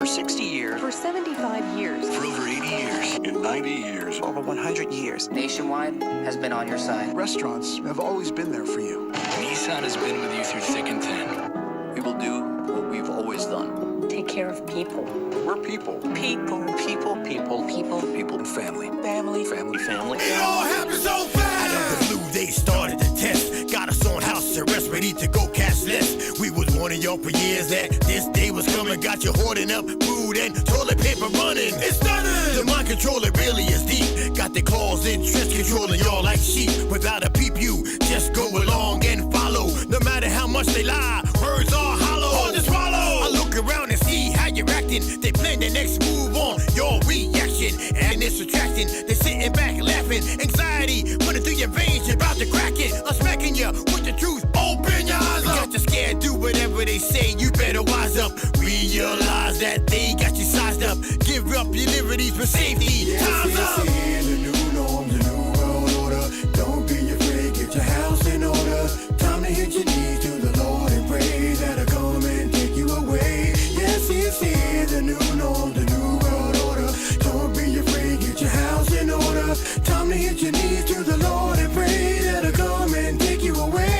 60 years. For 75 years. For over 80 years. In 90 years. Over 100 years. Nationwide has been on your side. Restaurants have always been there for you. Nissan has been with you through thick and thin. We will do what we've always done. Take care of people. We're people. People, people, people, people, People and family. family, Family. family. It all happened so fast. Out of the blue, they started the test. Got us on house arrest, ready to go cashless. We was warning y'all for years that this day was coming. Got you hoarding up food and toilet paper running. It's stunning. The mind control, it really is deep. Got the claws in trench controlling y'all like sheep. Without a peep, you just go along and follow. No matter how much they lie, words are hollow. Hard to swallow. I look around and see how you're acting. They plan the next move on your reaction. And it's attracting. They're sitting back laughing. Anxiety running through your veins. You're about to crack it. I'm smacking you with the truth. Open your eyes up. Got you scared. Do whatever they say. You better wise up. Realize that they got you sized up. Give up your liberties for safety. Time's up. The new norm, the new world order. Don't be afraid. Get your house in order. Time to hit your knees to the Lord and pray that'll come and take you away. Yes, it's here. The new norm, the new world order. Don't be afraid. Get your house in order. Time to hit your knees to the Lord and pray that'll come and take you away.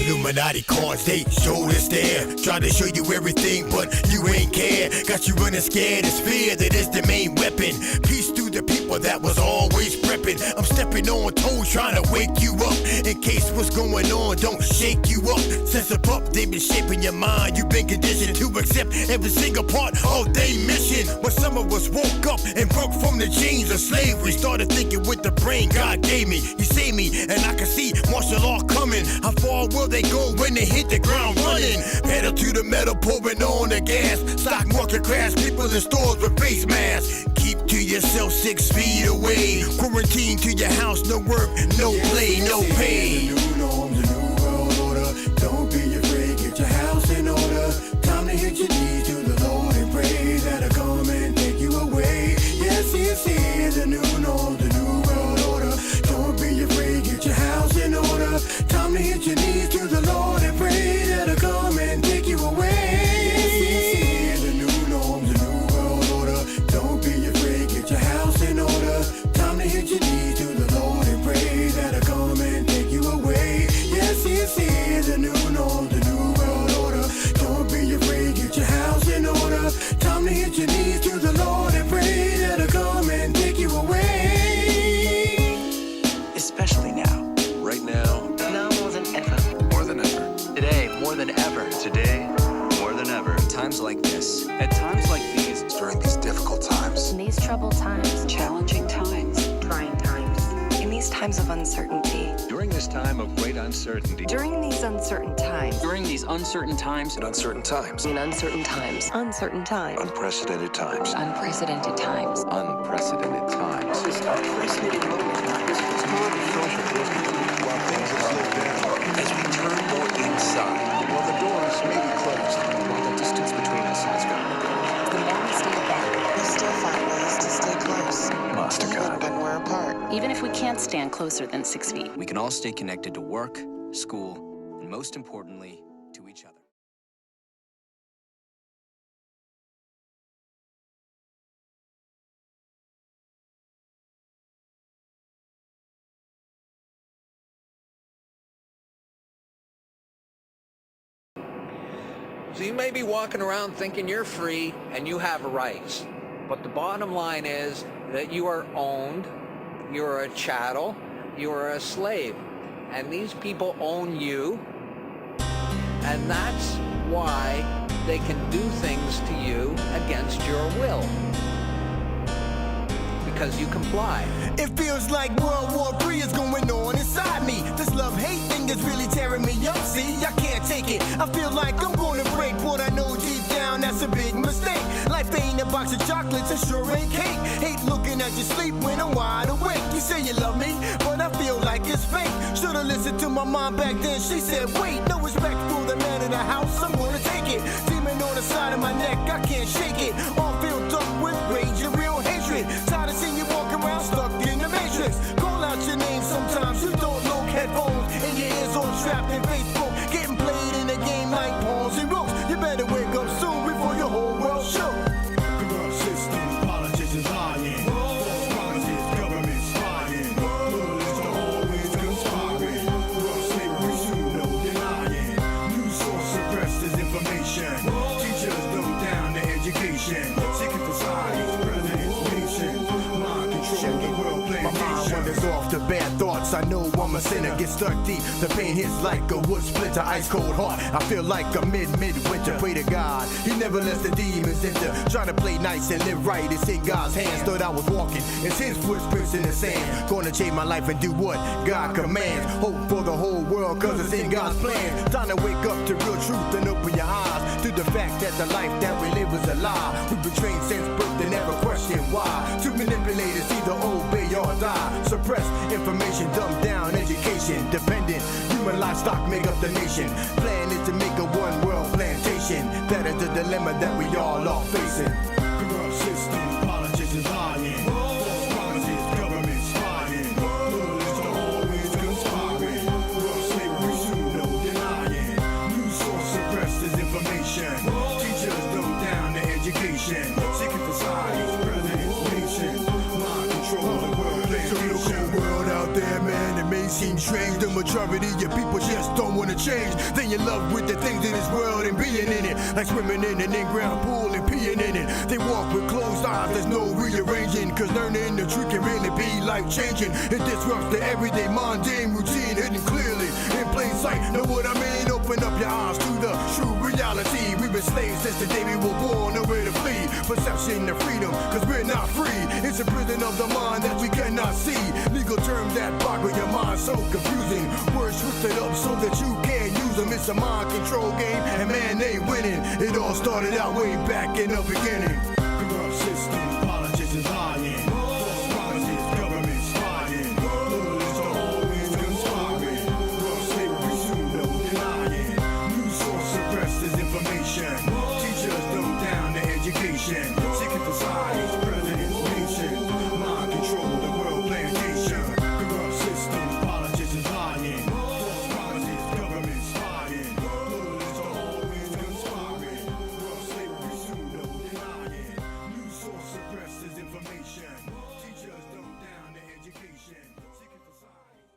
Illuminati cards, they showed us there. Try to show you everything, but you ain't care. Got you running scared, it's fear that is the main weapon. Peace to the people that was always prepping. I'm stepping on toes, trying to wake you up. In case what's going on don't shake you up. Sense of up, they've been shaping your mind. You've been conditioned to accept every single part of their mission. When some of us woke up and broke from the chains of slavery, started thinking with the brain God gave me. He saved me, and I can see martial law coming. How far will they go when they hit the ground running? Pedal to the metal, pouring on the gas. Stock market crash, people in stores with face masks. Keep to yourself 6 feet away. Quarantine to your house, no work, no play, no pay. The new norm, the new world order. Don't be afraid, get your house in order. Time to hit your knees to the Lord and pray that'll come and take you away. Yes, it's here, the new norm, the new world order. Don't be afraid, get your house in order. Time to hit your knees to the Lord and pray that'll come and take you away. Yes, it's here, the new norm, the new world order. Don't be afraid, get your house in order. Time to hit your knees to the Lord and pray that'll come and take you away. Yes, it's here, the new norm, the new world order. Don't be afraid, get your house in order. Time to hit your knees to the Lord and pray that'll come and take you away. Especially now. Right now. Now more than ever. More than ever. Today, more than ever. Today, more than ever. Times like this. At times like these, During these difficult times. In these troubled times. Challenging times. Trying times. In these times of uncertainty. During this time of great uncertainty. During these uncertain times. during these uncertain times, In uncertain times. In uncertain times. Uncertain times. Unprecedented times. Unprecedented times. Unprecedented times. this unprecedented moment, this historic social movement, while things have slowed down, as we turn more inside, While the doors may be closed. while the distance between us has gone. The more we stay apart, We still find ways to stay close, Honest to even God. when we're apart. even if we can't stand closer than 6 feet. We can all stay connected to work, school, and most importantly, to each other. So you may be walking around thinking you're free and you have rights, but the bottom line is that you are owned, you're a chattel, you're a slave, and these people own you, and that's why they can do things to you against your will, because you comply. It feels like World War III is going on inside me. This love-hate thing is really tearing me up, see? I can't take it. I feel like I'm gonna break, but I know deep down that's a big mistake. Life ain't a box of chocolates, it sure ain't cake. Hate looking at you sleep when I'm wide awake. You say you love me, but I feel like it's fake. Should've listened to my mom back then, she said, wait, no respect for the man in the house, I'm gonna take it. Demon on the side of my neck, I can't shake it. All filled up with rage and real hatred. Tired of seeing you walk around stuck in the matrix. Call out your name sometimes, you don't look. Headphones and your ears all trapped in Facebook. Getting played in a game like pawns and rooks. You better wake up soon before your whole world shook. bad thoughts. I know I'm a sinner, get stuck deep. The pain hits like a wood splinter, ice cold heart. I feel like a midwinter. Pray to God, He never lets the demons enter. Try to play nice and live right, it's in God's hands. Thought I was walking, it's His footprints in the sand. Gonna change my life and do what God commands. Hope for the whole world, cause it's in God's plan. Time to wake up to real truth and open your eyes to the fact that the life that we live is a lie. We've been trained since birth to never question why. To manipulate us, either obey or die. Suppress information, dumb down education. Dependent, human livestock make up the nation. Plan is to make a one world plantation. That is the dilemma that we all are facing. Corrupt system, politicians lying. False promises, government spying. Rulers are always conspiring. World slavery soon, no denying. News source suppressed disinformation. Teachers dumb down the education. Secret societies, presidents, nations. Mind control the world plantation. World out there, man, it may seem strange. The majority of people just don't want to change. They in love with the things in this world and being in it. Like swimming in an in-ground pool and peeing in it. They walk with closed eyes, there's no rearranging. Cause learning the truth can really be life-changing. It disrupts the everyday mundane routine, hidden clearly in plain sight. Know what I mean? Open up your eyes to the true reality. We've been slaves since the day we were born, nowhere to flee. Perception of freedom, cause we're not free. It's a prison of the mind that we cannot see. Legal terms that boggle your mind, so confusing. Words twisted up so that you can't use them. It's a mind control game, and man, they winning. It all started out way back in the beginning. Corrupt system, politicians lying. False promises, government spying. Rulers are always conspiring. World slavery soon, no denying. News source suppressed disinformation. Teachers dumb down the education. Secret societies, presidents, nations. Mind control the world plantation. Corrupt system, politicians lying. False promises, government spying. Rulers are always conspiring. World slavery soon, no denying. News source suppressed disinformation. Teachers dumb down the education. Secret societies.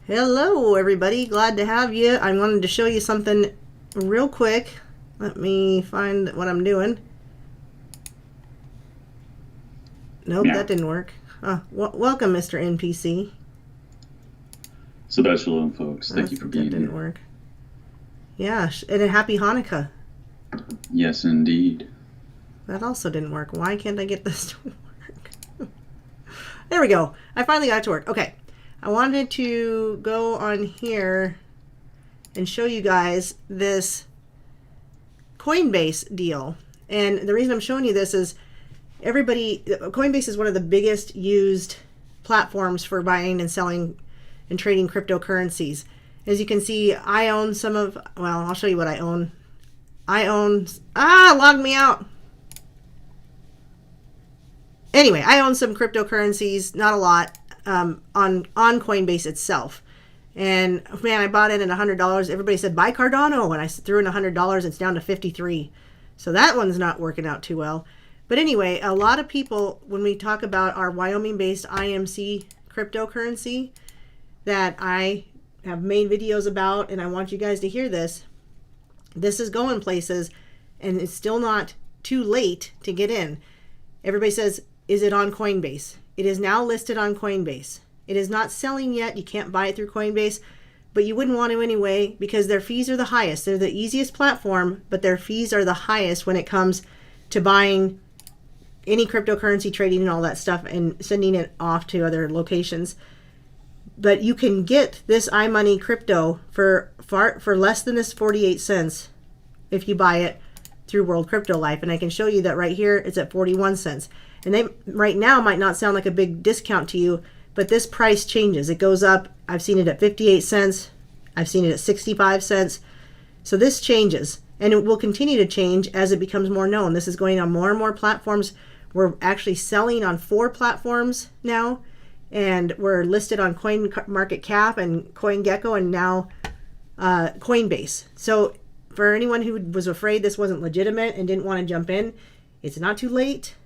Hello everybody, glad to have you. I wanted to show you something real quick. Let me find what I'm doing. Nope, that didn't work. Welcome, Mr. NPC. Shabbat Shalom, folks. Thank you for being That didn't here. work. Yeah, and a happy Hanukkah. Yes, indeed. That also didn't work. Why can't I get this to work? There we go. I finally got it to work. Okay. I wanted to go on here and show you guys this Coinbase deal. And the reason I'm showing you this is Coinbase is one of the biggest used platforms for buying and selling and trading cryptocurrencies. As you can see, I own some of, well, I'll show you what I own. Log me out. Anyway, I own some cryptocurrencies, not a lot, on Coinbase itself. And man, I bought in at $100. Everybody said, buy Cardano. And I threw in $100. It's down to 53. So that one's not working out too well. But anyway, a lot of people, when we talk about our Wyoming-based IMC cryptocurrency that I have made videos about, and I want you guys to hear this, this is going places, and it's still not too late to get in. Everybody says, is it on Coinbase? It is now listed on Coinbase. It is not selling yet. You can't buy it through Coinbase, but you wouldn't want to anyway because their fees are the highest. They're the easiest platform, but their fees are the highest when it comes to buying any cryptocurrency, trading and all that stuff and sending it off to other locations. But you can get this iMoney crypto for less than this 48 cents if you buy it through World Crypto Life. And I can show you that right here. It's at 41 cents. And they right now might not sound like a big discount to you, but this price changes. It goes up. I've seen it at 58 cents. I've seen it at 65 cents. So this changes, and it will continue to change as it becomes more known. This is going on more and more platforms. We're actually selling on 4 platforms now, and we're listed on CoinMarketCap and CoinGecko and now Coinbase. So for anyone who was afraid this wasn't legitimate and didn't want to jump in, it's not too late.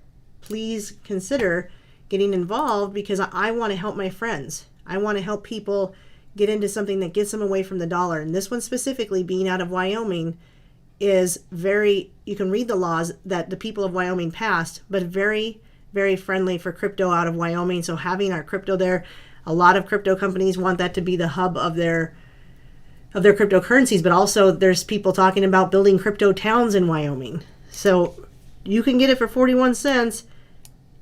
Please consider getting involved because I want to help my friends. I want to help people get into something that gets them away from the dollar. And this one specifically, being out of Wyoming, is very, you can read the laws that the people of Wyoming passed, but very, very friendly for crypto out of Wyoming. So having our crypto there, a lot of crypto companies want that to be the hub of their cryptocurrencies, but also there's people talking about building crypto towns in Wyoming. So you can get it for 41 cents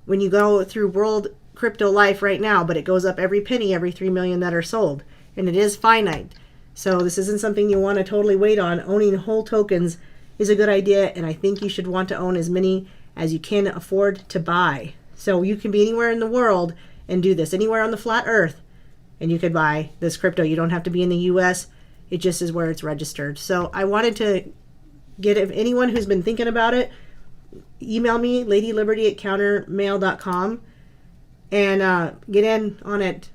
when you go through World Crypto Life right now, but it goes up every penny, every 3 million that are sold. And it is finite. So this isn't something you want to totally wait on. Owning whole tokens is a good idea, and I think you should want to own as many as you can afford to buy. So you can be anywhere in the world and do this, anywhere on the flat earth, and you could buy this crypto. You don't have to be in the US. It just is where it's registered. So I wanted to get, if anyone who's been thinking about it, email me, ladyliberty@countermail.com, and get in on it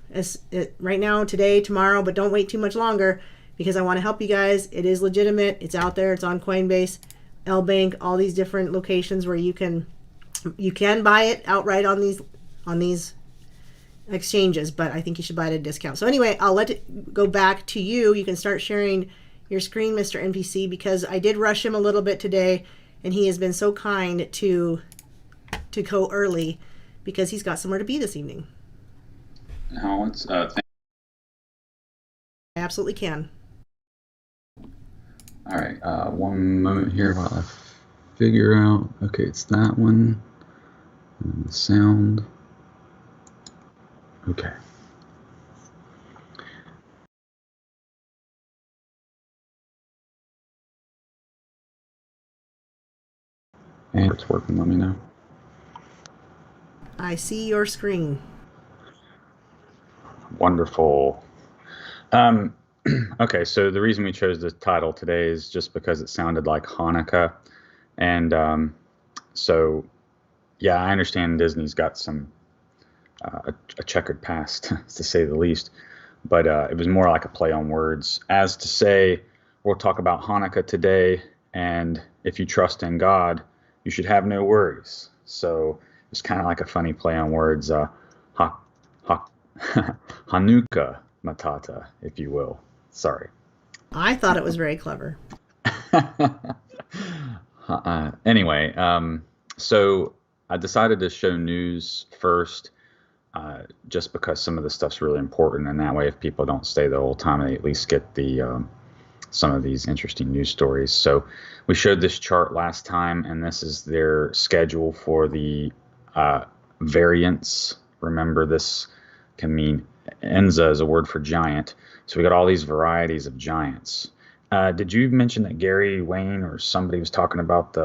right now, today, tomorrow, but don't wait too much longer because I want to help you guys. It is legitimate. It's out there. It's on Coinbase, L-Bank, all these different locations where you can buy it outright on these exchanges, but I think you should buy it at a discount. So anyway, I'll let it go back to you. You can start sharing your screen, Mr. NPC, because I did rush him a little bit today, and he has been so kind to go early because he's got somewhere to be this evening. No, it's I absolutely can. all right. One moment here while I figure out. Okay, it's that one. And the sound. Okay. And it's working. Let me know. I see your screen. Wonderful. Okay, so the reason we chose the title today is just because it sounded like Hanukkah. And so, yeah, I understand Disney's got some a checkered past, to say the least. But it was more like a play on words, as to say, we'll talk about Hanukkah today, and if you trust in God, you should have no worries. So it's kind of like a funny play on words, Hanukkah Ma-tatta, if you will. Sorry. I thought it was very clever. Anyway, so I decided to show news first just because some of the stuff's really important, and that way, if people don't stay the whole time, they at least get the some of these interesting news stories. So we showed this chart last time, and this is their schedule for the variants. Remember, this can mean Enza is a word for giant. So we got all these varieties of giants. Did you mention that Gary Wayne or somebody was talking about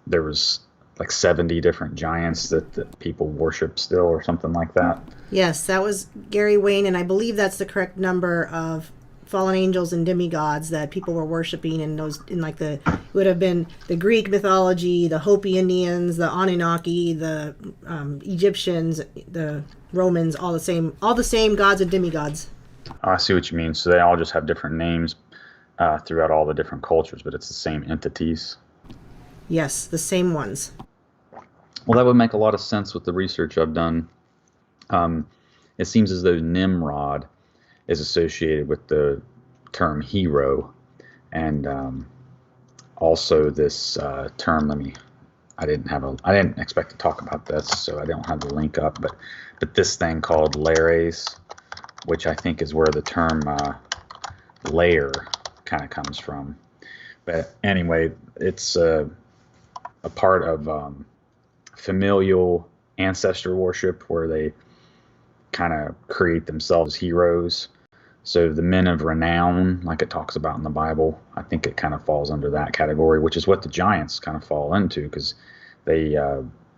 there was like 70 different giants that people worship still, or something like that? Yes, that was Gary Wayne, and I believe that's the correct number of fallen angels and demigods that people were worshiping it would have been the Greek mythology, the Hopi Indians, the Anunnaki, the Egyptians, the Romans, all the same gods and demigods. I see what you mean. So they all just have different names throughout all the different cultures, but it's the same entities. Yes, the same ones. Well, that would make a lot of sense with the research I've done. It seems as though Nimrod is associated with the term hero, and also this term. I didn't expect to talk about this, so I don't have the link up. But this thing called lares, which I think is where the term layer kind of comes from. But anyway, it's a part of familial ancestor worship, where they kind of create themselves heroes. So the men of renown, like it talks about in the Bible, I think it kind of falls under that category, which is what the giants kind of fall into, because they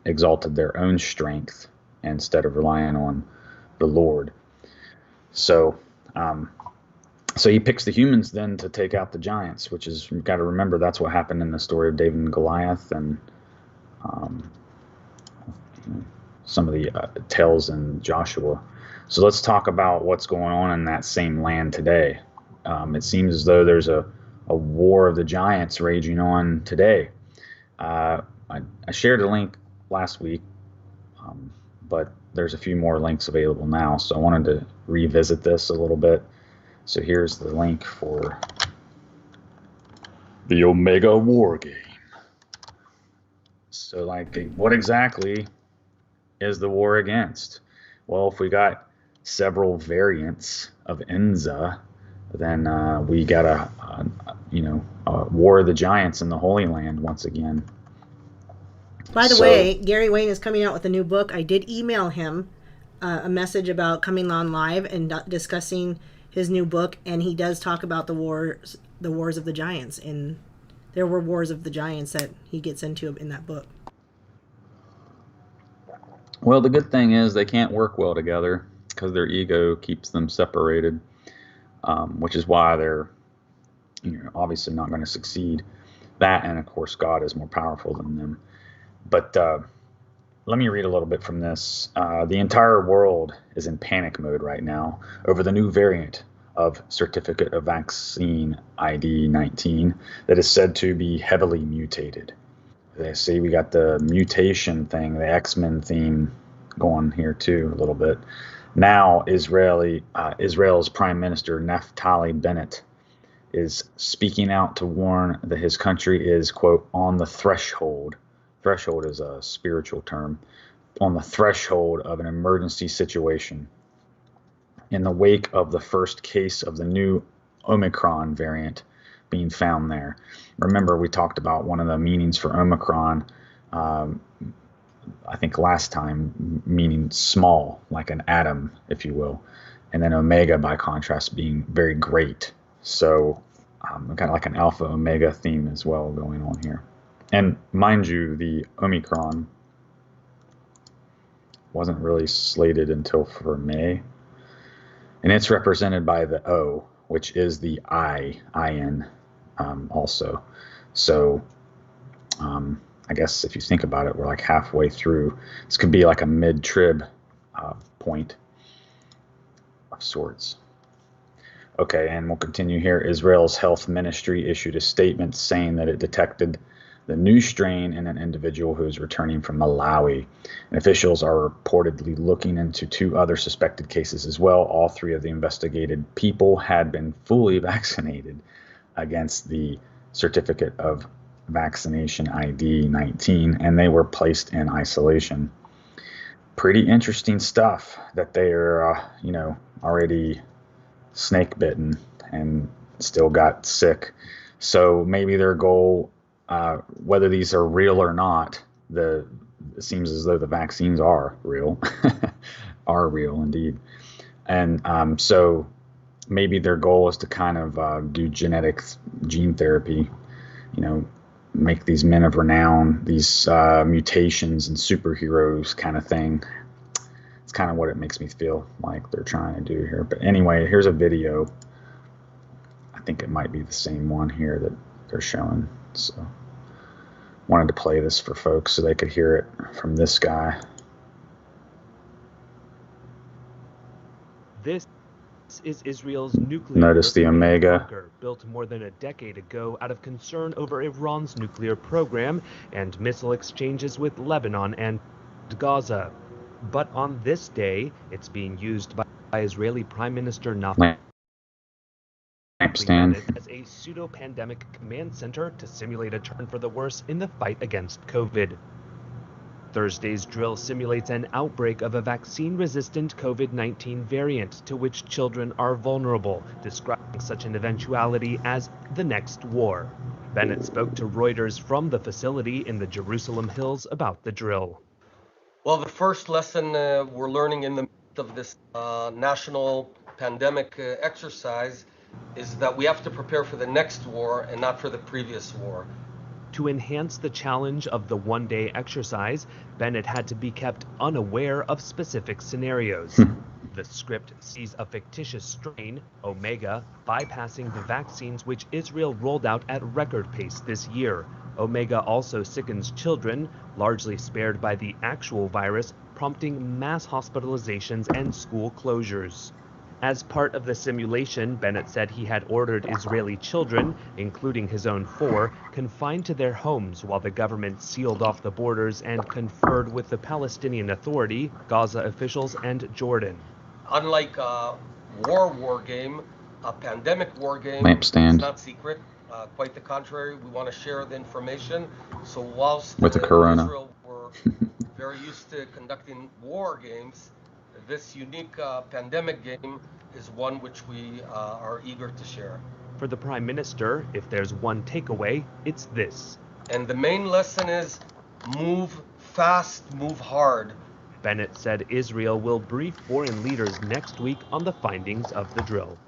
exalted their own strength instead of relying on the Lord. So he picks the humans then to take out the giants, which is, you've got to remember, that's what happened in the story of David and Goliath, and some of the tales in Joshua. So let's talk about what's going on in that same land today. It seems as though there's a war of the giants raging on today. I shared a link last week, but there's a few more links available now, so I wanted to revisit this a little bit. So here's the link for the Omega War Game. So, what exactly is the war against? Well, if we got several variants of Enza, then we got a war of the giants in the Holy Land once again. By the way, Gary Wayne is coming out with a new book. I did email him a message about coming on live and discussing his new book, and he does talk about the wars of the giants, and there were wars of the giants that he gets into in that book. Well, the good thing is they can't work well together because their ego keeps them separated, which is why they're obviously not going to succeed. That, and of course, God is more powerful than them. But let me read a little bit from this. The entire world is in panic mode right now over the new variant of Certificate of Vaccine ID 19 that is said to be heavily mutated. They see we got the mutation thing, the X-Men theme going here too a little bit. Now Israel's Prime Minister Naftali Bennett is speaking out to warn that his country is, quote, on the threshold. Threshold is a spiritual term. On the threshold of an emergency situation in the wake of the first case of the new Omicron variant being found there. Remember, we talked about one of the meanings for Omicron, I think last time, meaning small, like an atom, if you will. And then Omega, by contrast, being very great. So kind of like an alpha Omega theme as well going on here. And mind you, the Omicron wasn't really slated until for May. And it's represented by the O, which is the IN also. So I guess if you think about it, we're like halfway through. This could be like a mid-trib point of sorts. Okay, and we'll continue here. Israel's health ministry issued a statement saying that it detected the new strain in an individual who is returning from Malawi. And officials are reportedly looking into 2 other suspected cases as well. All 3 of the investigated people had been fully vaccinated against the Certificate of Vaccination ID 19, and they were placed in isolation. pretty interesting stuff that they are, already snake bitten and still got sick. So maybe their goal, whether these are real or not, it seems as though the vaccines are real, are real indeed. And so maybe their goal is to kind of do gene therapy, make these men of renown, these mutations and superheroes kind of thing. It's kind of what it makes me feel like they're trying to do here. But anyway, here's a video. I think it might be the same one here that they're showing. So wanted to play this for folks so they could hear it from this guy. This is Israel's nuclear Notice the Omega bunker, built more than a decade ago out of concern over Iran's nuclear program and missile exchanges with Lebanon and Gaza. But on this day, it's being used by Israeli Prime Minister Naftali Lampstand as a pseudo-pandemic command center to simulate a turn for the worse in the fight against COVID. Thursday's drill simulates an outbreak of a vaccine-resistant COVID-19 variant to which children are vulnerable, describing such an eventuality as the next war. Bennett spoke to Reuters from the facility in the Jerusalem Hills about the drill. Well, the first lesson we're learning in the midst of this national pandemic exercise is that we have to prepare for the next war and not for the previous war. To enhance the challenge of the one-day exercise, Bennett had to be kept unaware of specific scenarios. The script sees a fictitious strain, Omega, bypassing the vaccines which Israel rolled out at record pace this year. Omega also sickens children, largely spared by the actual virus, prompting mass hospitalizations and school closures. As part of the simulation, Bennett said he had ordered Israeli children, including his own 4, confined to their homes while the government sealed off the borders and conferred with the Palestinian Authority, Gaza officials, and Jordan. Unlike a war game, a pandemic war game Lampstand. is not secret. Quite the contrary, we want to share the information. So whilst with the corona, Israel were very used to conducting war games, this unique pandemic game is one which we are eager to share. For the Prime Minister, if there's one takeaway, it's this. And the main lesson is move fast, move hard. Bennett said Israel will brief foreign leaders next week on the findings of the drill.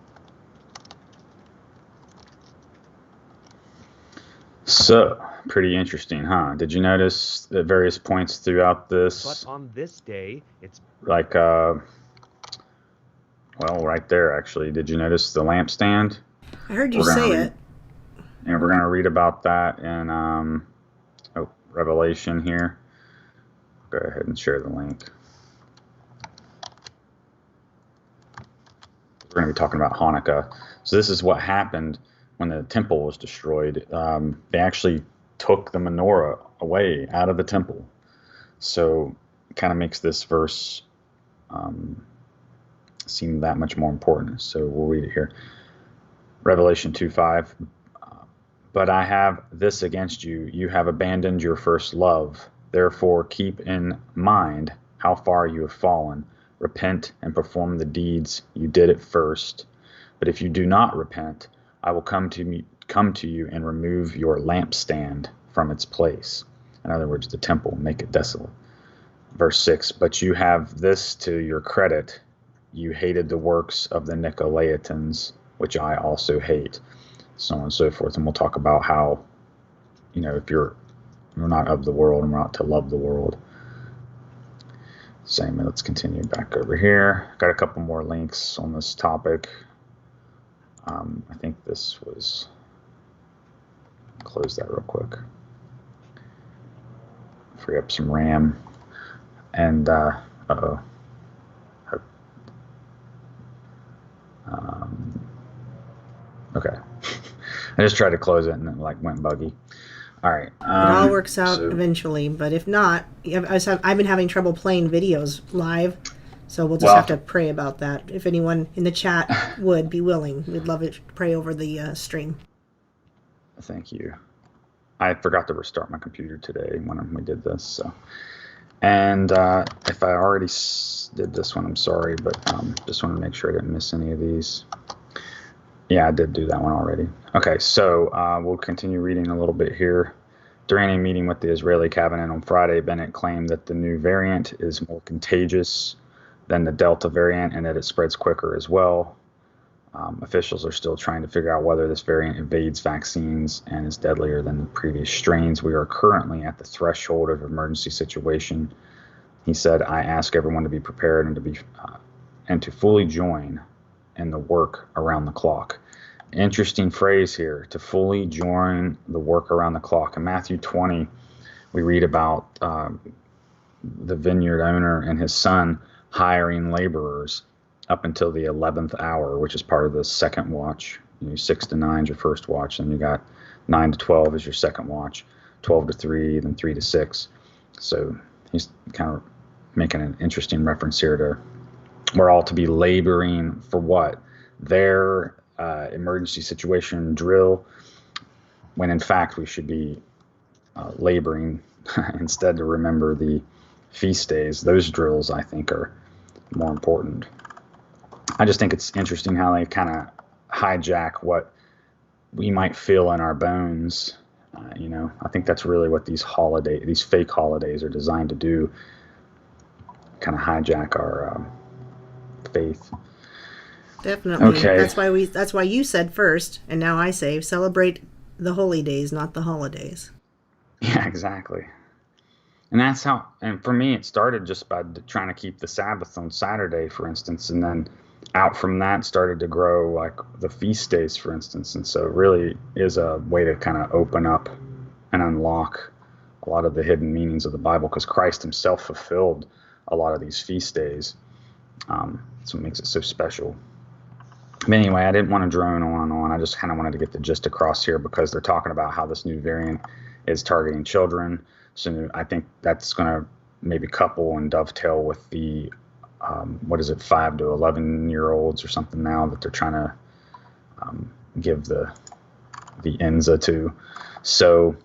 So, pretty interesting, huh? Did you notice at various points throughout this? But on this day, it's like, well, right there, actually. Did you notice the lampstand? I heard you say it. And we're going to read about that in Revelation here. Go ahead and share the link. We're going to be talking about Hanukkah. So this is what happened when the temple was destroyed. They actually took the menorah away out of the temple. So it kind of makes this verse seem that much more important. So we'll read it here. Revelation 2:5. But I have this against you. You have abandoned your first love. Therefore, keep in mind how far you have fallen. Repent and perform the deeds you did at first. But if you do not repent, I will come to you and remove your lampstand from its place. In other words, the temple, make it desolate. Verse 6, but you have this to your credit. You hated the works of the Nicolaitans, which I also hate. So on and so forth. And we'll talk about how, if we're not of the world and we're not to love the world. Same, let's continue back over here. Got a couple more links on this topic. I think this was, close that real quick. Free up some RAM. And, okay. I just tried to close it and it went buggy. All right. It all works out eventually, but if not, I've been having trouble playing videos live, so we'll just have to pray about that. If anyone in the chat would be willing, we'd love it to pray over the stream. Thank you. I forgot to restart my computer today when we did this, so And if I already did this one, I'm sorry, but just want to make sure I didn't miss any of these. Yeah, I did do that one already. Okay, so we'll continue reading a little bit here. During a meeting with the Israeli cabinet on Friday, Bennett claimed that the new variant is more contagious than the Delta variant and that it spreads quicker as well. Officials are still trying to figure out whether this variant evades vaccines and is deadlier than the previous strains. We are currently at the threshold of emergency situation. He said, I ask everyone to be prepared and to fully join in the work around the clock. Interesting phrase here, to fully join the work around the clock. In Matthew 20, we read about the vineyard owner and his son hiring laborers up until the 11th hour, which is part of the second watch. 6 to 9 is your first watch, and you got 9 to 12 is your second watch, 12 to 3, then 3 to 6. So he's kind of making an interesting reference here to we're all to be laboring for what? Their emergency situation drill, when in fact we should be laboring instead to remember the feast days. Those drills, I think, are more important. I just think it's interesting how they kind of hijack what we might feel in our bones. I think that's really what these fake holidays are designed to do, kind of hijack our faith. Definitely. Okay. That's why you said first, and now I say celebrate the holy days, not the holidays. Yeah, exactly. And that's how, and for me, it started just by trying to keep the Sabbath on Saturday, for instance, and then out from that started to grow like the feast days, for instance. And so it really is a way to kind of open up and unlock a lot of the hidden meanings of the Bible, because Christ himself fulfilled a lot of these feast days. So it makes it so special. But anyway, I didn't want to drone on and on. I just kind of wanted to get the gist across here because they're talking about how this new variant is targeting children. So I think that's going to maybe couple and dovetail with the 5 to 11-year-olds or something now that they're trying to give the Enza to. So,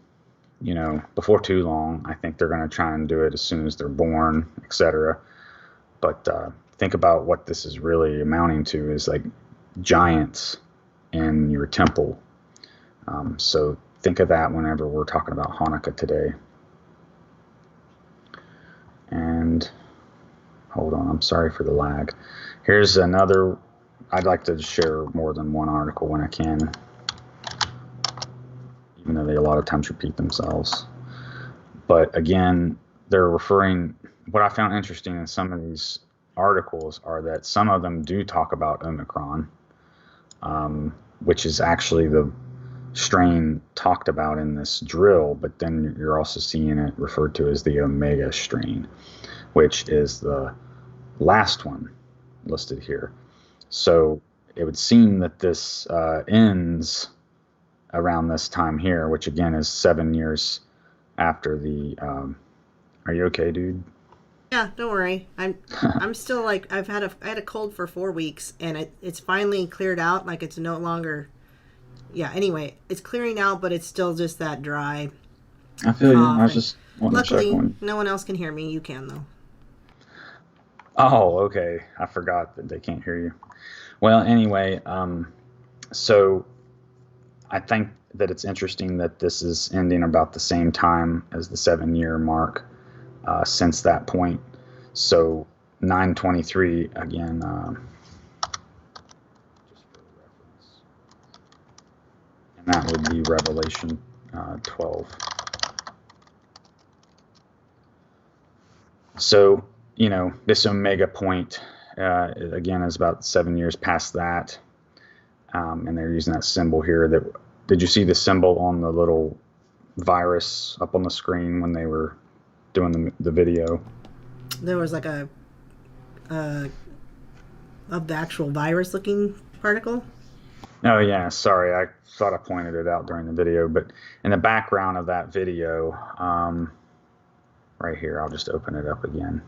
before too long, I think they're going to try and do it as soon as they're born, etc. But think about what this is really amounting to is like giants in your temple. So think of that whenever we're talking about Hanukkah today. And hold on, I'm sorry for the lag. Here's another. I'd like to share more than one article when I can, even though they a lot of times repeat themselves. But again, they're referring. What I found interesting in some of these articles are that some of them do talk about Omicron, which is actually the strain talked about in this drill, but then you're also seeing it referred to as the Omega strain, which is the last one listed here. So it would seem that this ends around this time here, which again is 7 years after the are you okay, dude? Yeah, don't worry. I'm still like I had a cold for 4 weeks, and it's finally cleared out. Like it's no longer. Yeah. Anyway, it's clearing out, but it's still just that dry. I feel you. I was just wanting to check Luckily, one. no one else can hear me. You can though. Oh, okay. I forgot that they can't hear you. Well, anyway, so I think that it's interesting that this is ending about the same time as the 7-year mark since that point. So 923 again. Just for reference, and that would be Revelation 12. So this Omega point again is about 7 years past that, and they're using that symbol here. Did you see the symbol on the little virus up on the screen when they were doing the video? There was like of the actual virus looking particle. Oh yeah, sorry, I thought I pointed it out during the video, but in the background of that video, right here, I'll just open it up again.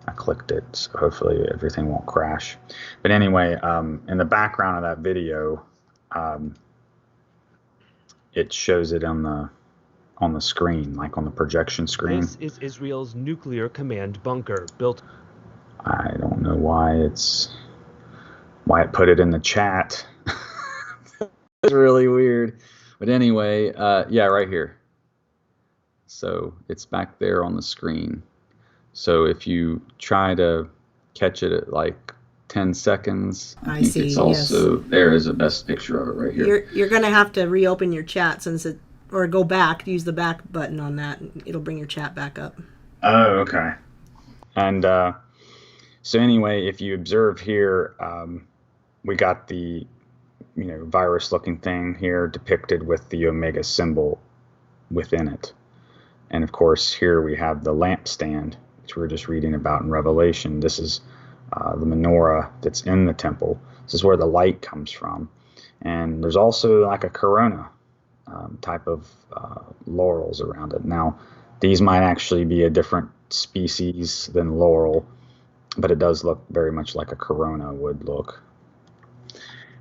I clicked it, so hopefully everything won't crash. But anyway, in the background of that video, it shows it on on the screen, like on the projection screen. This is Israel's nuclear command bunker, built. I don't know why it put it in the chat. It's really weird. But anyway, yeah, right here. So it's back there on the screen. So if you try to catch it at like 10 seconds, I think see, it's also, yes. there is the best picture of it right here. You're going to have to reopen your chat or go back, use the back button on that. It'll bring your chat back up. Oh, okay. And so anyway, if you observe here, we got the virus-looking thing here depicted with the Omega symbol within it. And of course, here we have the lampstand, which we were just reading about in Revelation. This is the menorah that's in the temple. This is where the light comes from. And there's also like a corona type of laurels around it. Now, these might actually be a different species than laurel, but it does look very much like a corona would look.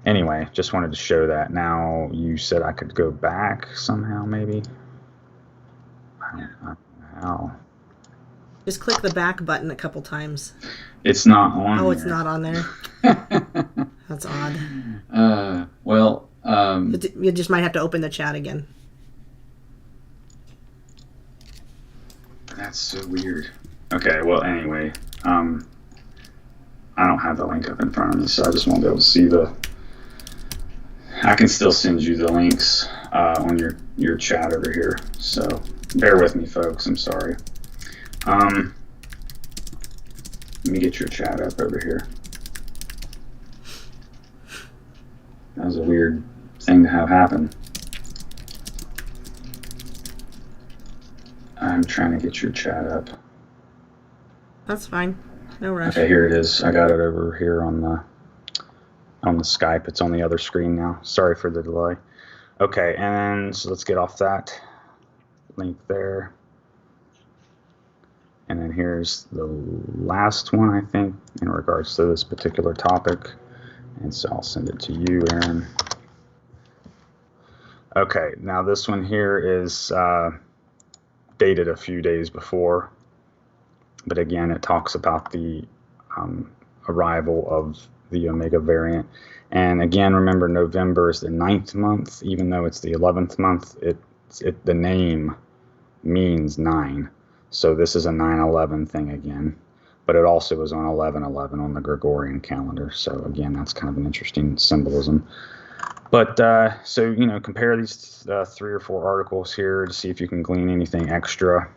Anyway, just wanted to show that. Now, you said I could go back somehow, maybe? I don't know how. Just click the back button a couple times. It's not on Oh, here. it's not on there. That's odd. Well, you just might have to open the chat again. That's so weird. Okay, well, anyway, I don't have the link up in front of me, so I just won't be able to see I can still send you the links on your chat over here, so bear with me, folks. I'm sorry. Let me get your chat up over here. That was a weird thing to have happen. I'm trying to get your chat up. That's fine. No rush. Okay, here it is. I got it over here on the Skype. It's on the other screen now. Sorry for the delay. Okay, and so let's get off that link there. And then here's the last one, I think, in regards to this particular topic. And so I'll send it to you, Aaron. Okay, now this one here is dated a few days before. But again, it talks about the arrival of the Omega variant. And again, remember, November is the 9th month. Even though it's the 11th month, the name means 9. So this is a 9/11 thing again. But it also was on 11/11 on the Gregorian calendar. So again, that's kind of an interesting symbolism. But so, compare these 3 or 4 articles here to see if you can glean anything extra.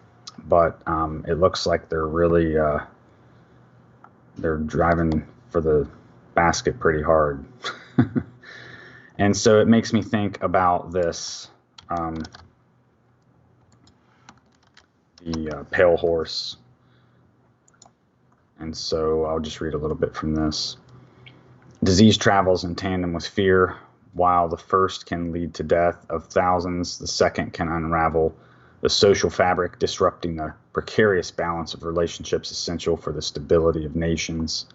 But it looks like they're really they're driving for the basket pretty hard. And so it makes me think about this, the pale horse. And so I'll just read a little bit from this. Disease travels in tandem with fear. While the first can lead to death of thousands, the second can unravel the social fabric, disrupting the precarious balance of relationships essential for the stability of nations.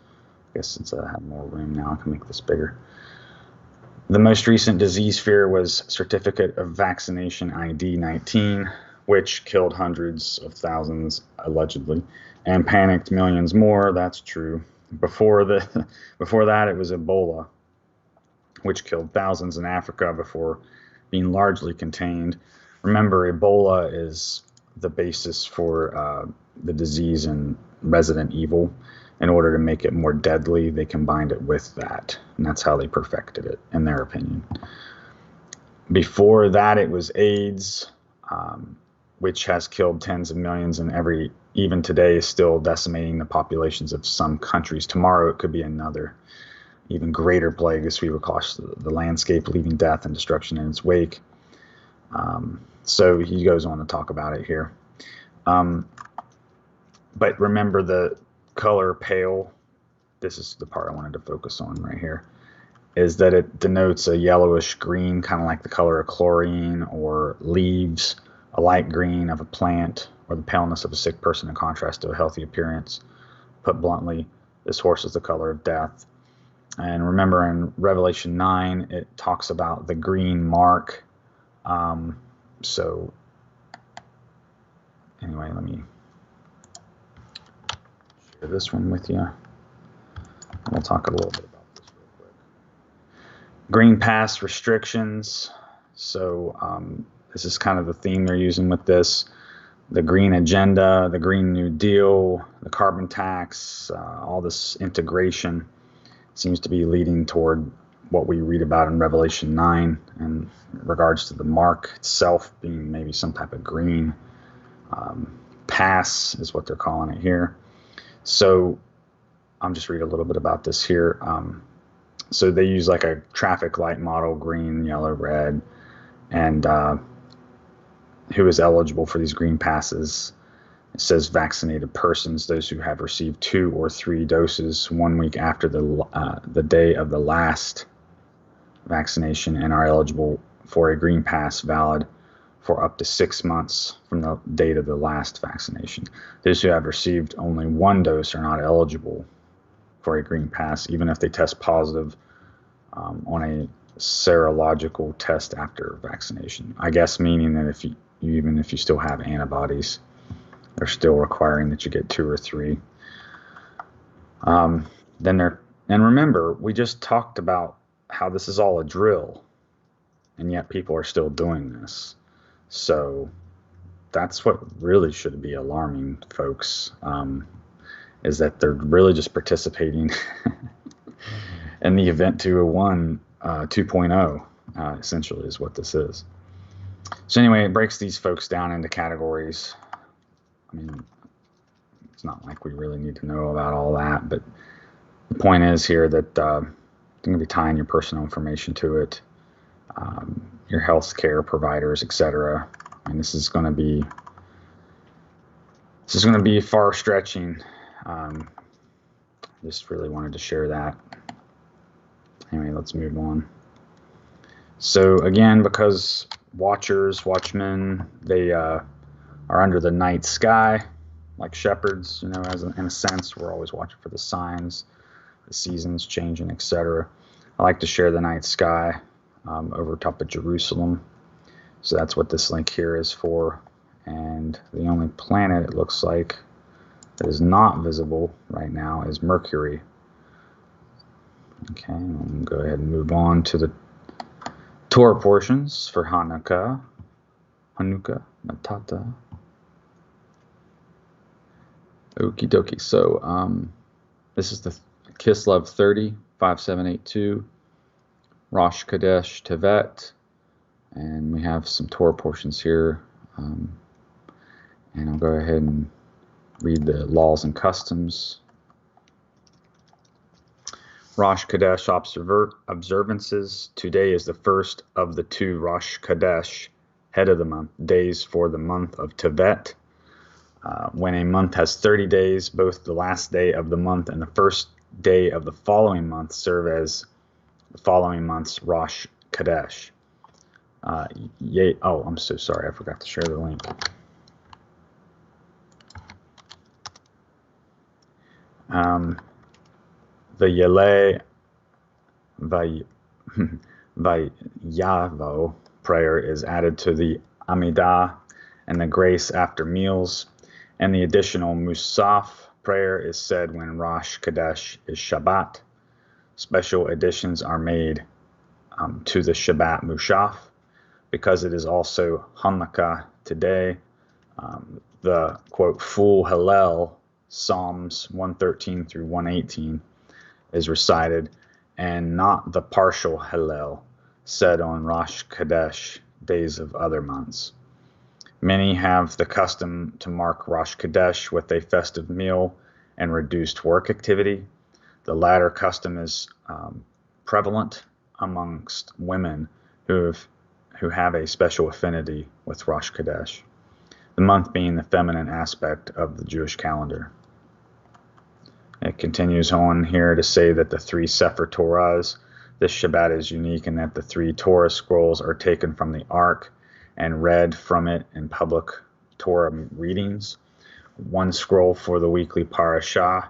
I guess since I have more room now, I can make this bigger. The most recent disease fear was Certificate of Vaccination ID 19, which killed hundreds of thousands, allegedly, and panicked millions more. That's true. Before that, it was Ebola, which killed thousands in Africa before being largely contained. Remember, Ebola is the basis for the disease in Resident Evil. In order to make it more deadly, they combined it with that. And that's how they perfected it, in their opinion. Before that, it was AIDS, which has killed tens of millions, and even today is still decimating the populations of some countries. Tomorrow, it could be another, even greater plague as we across the landscape, leaving death and destruction in its wake. So he goes on to talk about it here. But remember the color pale, this is the part I wanted to focus on right here, is that it denotes a yellowish green, kind of like the color of chlorine or leaves, a light green of a plant, or the paleness of a sick person in contrast to a healthy appearance. Put bluntly, this horse is the color of death. And remember in Revelation 9, it talks about the green mark. So anyway, let me share this one with you. We'll talk a little bit about this real quick. Green pass restrictions. So this is kind of the theme they're using with this. The green agenda, the Green New Deal, the carbon tax, all this integration seems to be leading toward what we read about in Revelation 9 in regards to the mark itself being maybe some type of green pass is what they're calling it here. So I'm just read a little bit about this here. So they use like a traffic light model, green, yellow, red, and who is eligible for these green passes. It says vaccinated persons, those who have received 2 or 3 doses 1 week after the day of the last vaccination and are eligible for a green pass valid for up to 6 months from the date of the last vaccination. Those who have received only 1 dose are not eligible for a green pass, even if they test positive on a serological test after vaccination. I guess meaning that if you even if you still have antibodies, they're still requiring that you get 2 or 3. And remember, we just talked about how this is all a drill, and yet people are still doing this. So that's what really should be alarming folks, is that they're really just participating in the Event 201 2.0, essentially is what this is. So anyway, it breaks these folks down into categories. I mean, it's not like we really need to know about all that, but the point is here that they're going to be tying your personal information to it, your health care providers, etc. And this is going to be far stretching. Just really wanted to share that. Anyway, let's move on. So again, because watchmen, they are under the night sky, like shepherds, in a sense. We're always watching for the signs, the seasons changing, etc. I like to share the night sky over top of Jerusalem. So that's what this link here is for. And the only planet it looks like that is not visible right now is Mercury. Okay, we'll go ahead and move on to the Torah portions for Hanukkah. Ha-nukk-ah Ma-tatta. Okie dokie. So this is the Kislev 30, 5782, Rosh Chodesh Tevet, and we have some Torah portions here. And I'll go ahead and read the laws and customs. Rosh Chodesh observances. Today is the first of the 2 Rosh Chodesh, head of the month, days for the month of Tevet. When a month has 30 days, both the last day of the month and the first day of the following month serve as the following month's Rosh Chodesh. Oh, I'm so sorry. I forgot to share the link. The Yele Vayavo prayer is added to the Amidah and the grace after meals, and the additional Musaf prayer is said when Rosh Chodesh is Shabbat. Special additions are made to the Shabbat Musaf because it is also Hanukkah today. The quote full Hallel, Psalms 113 through 118, is recited, and not the partial Hallel said on Rosh Chodesh days of other months. Many have the custom to mark Rosh Chodesh with a festive meal and reduced work activity. The latter custom is prevalent amongst women who have a special affinity with Rosh Chodesh, the month being the feminine aspect of the Jewish calendar. It continues on here to say that the 3 Sefer Torahs, this Shabbat is unique in that the 3 Torah scrolls are taken from the Ark and read from it in public Torah readings. 1 scroll for the weekly parashah,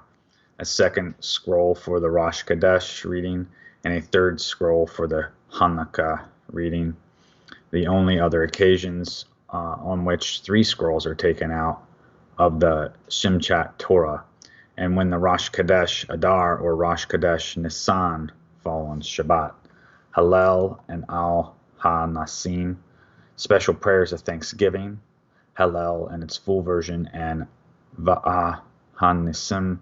a 2nd scroll for the Rosh Chodesh reading, and a 3rd scroll for the Hanukkah reading. The only other occasions on which 3 scrolls are taken out of the Shimchat Torah, and when the Rosh Chodesh Adar or Rosh Chodesh Nisan fall on Shabbat. Hallel and Al-Ha-Nasim, special prayers of thanksgiving, Hallel and its full version, and Va'ah-Ha-Nisim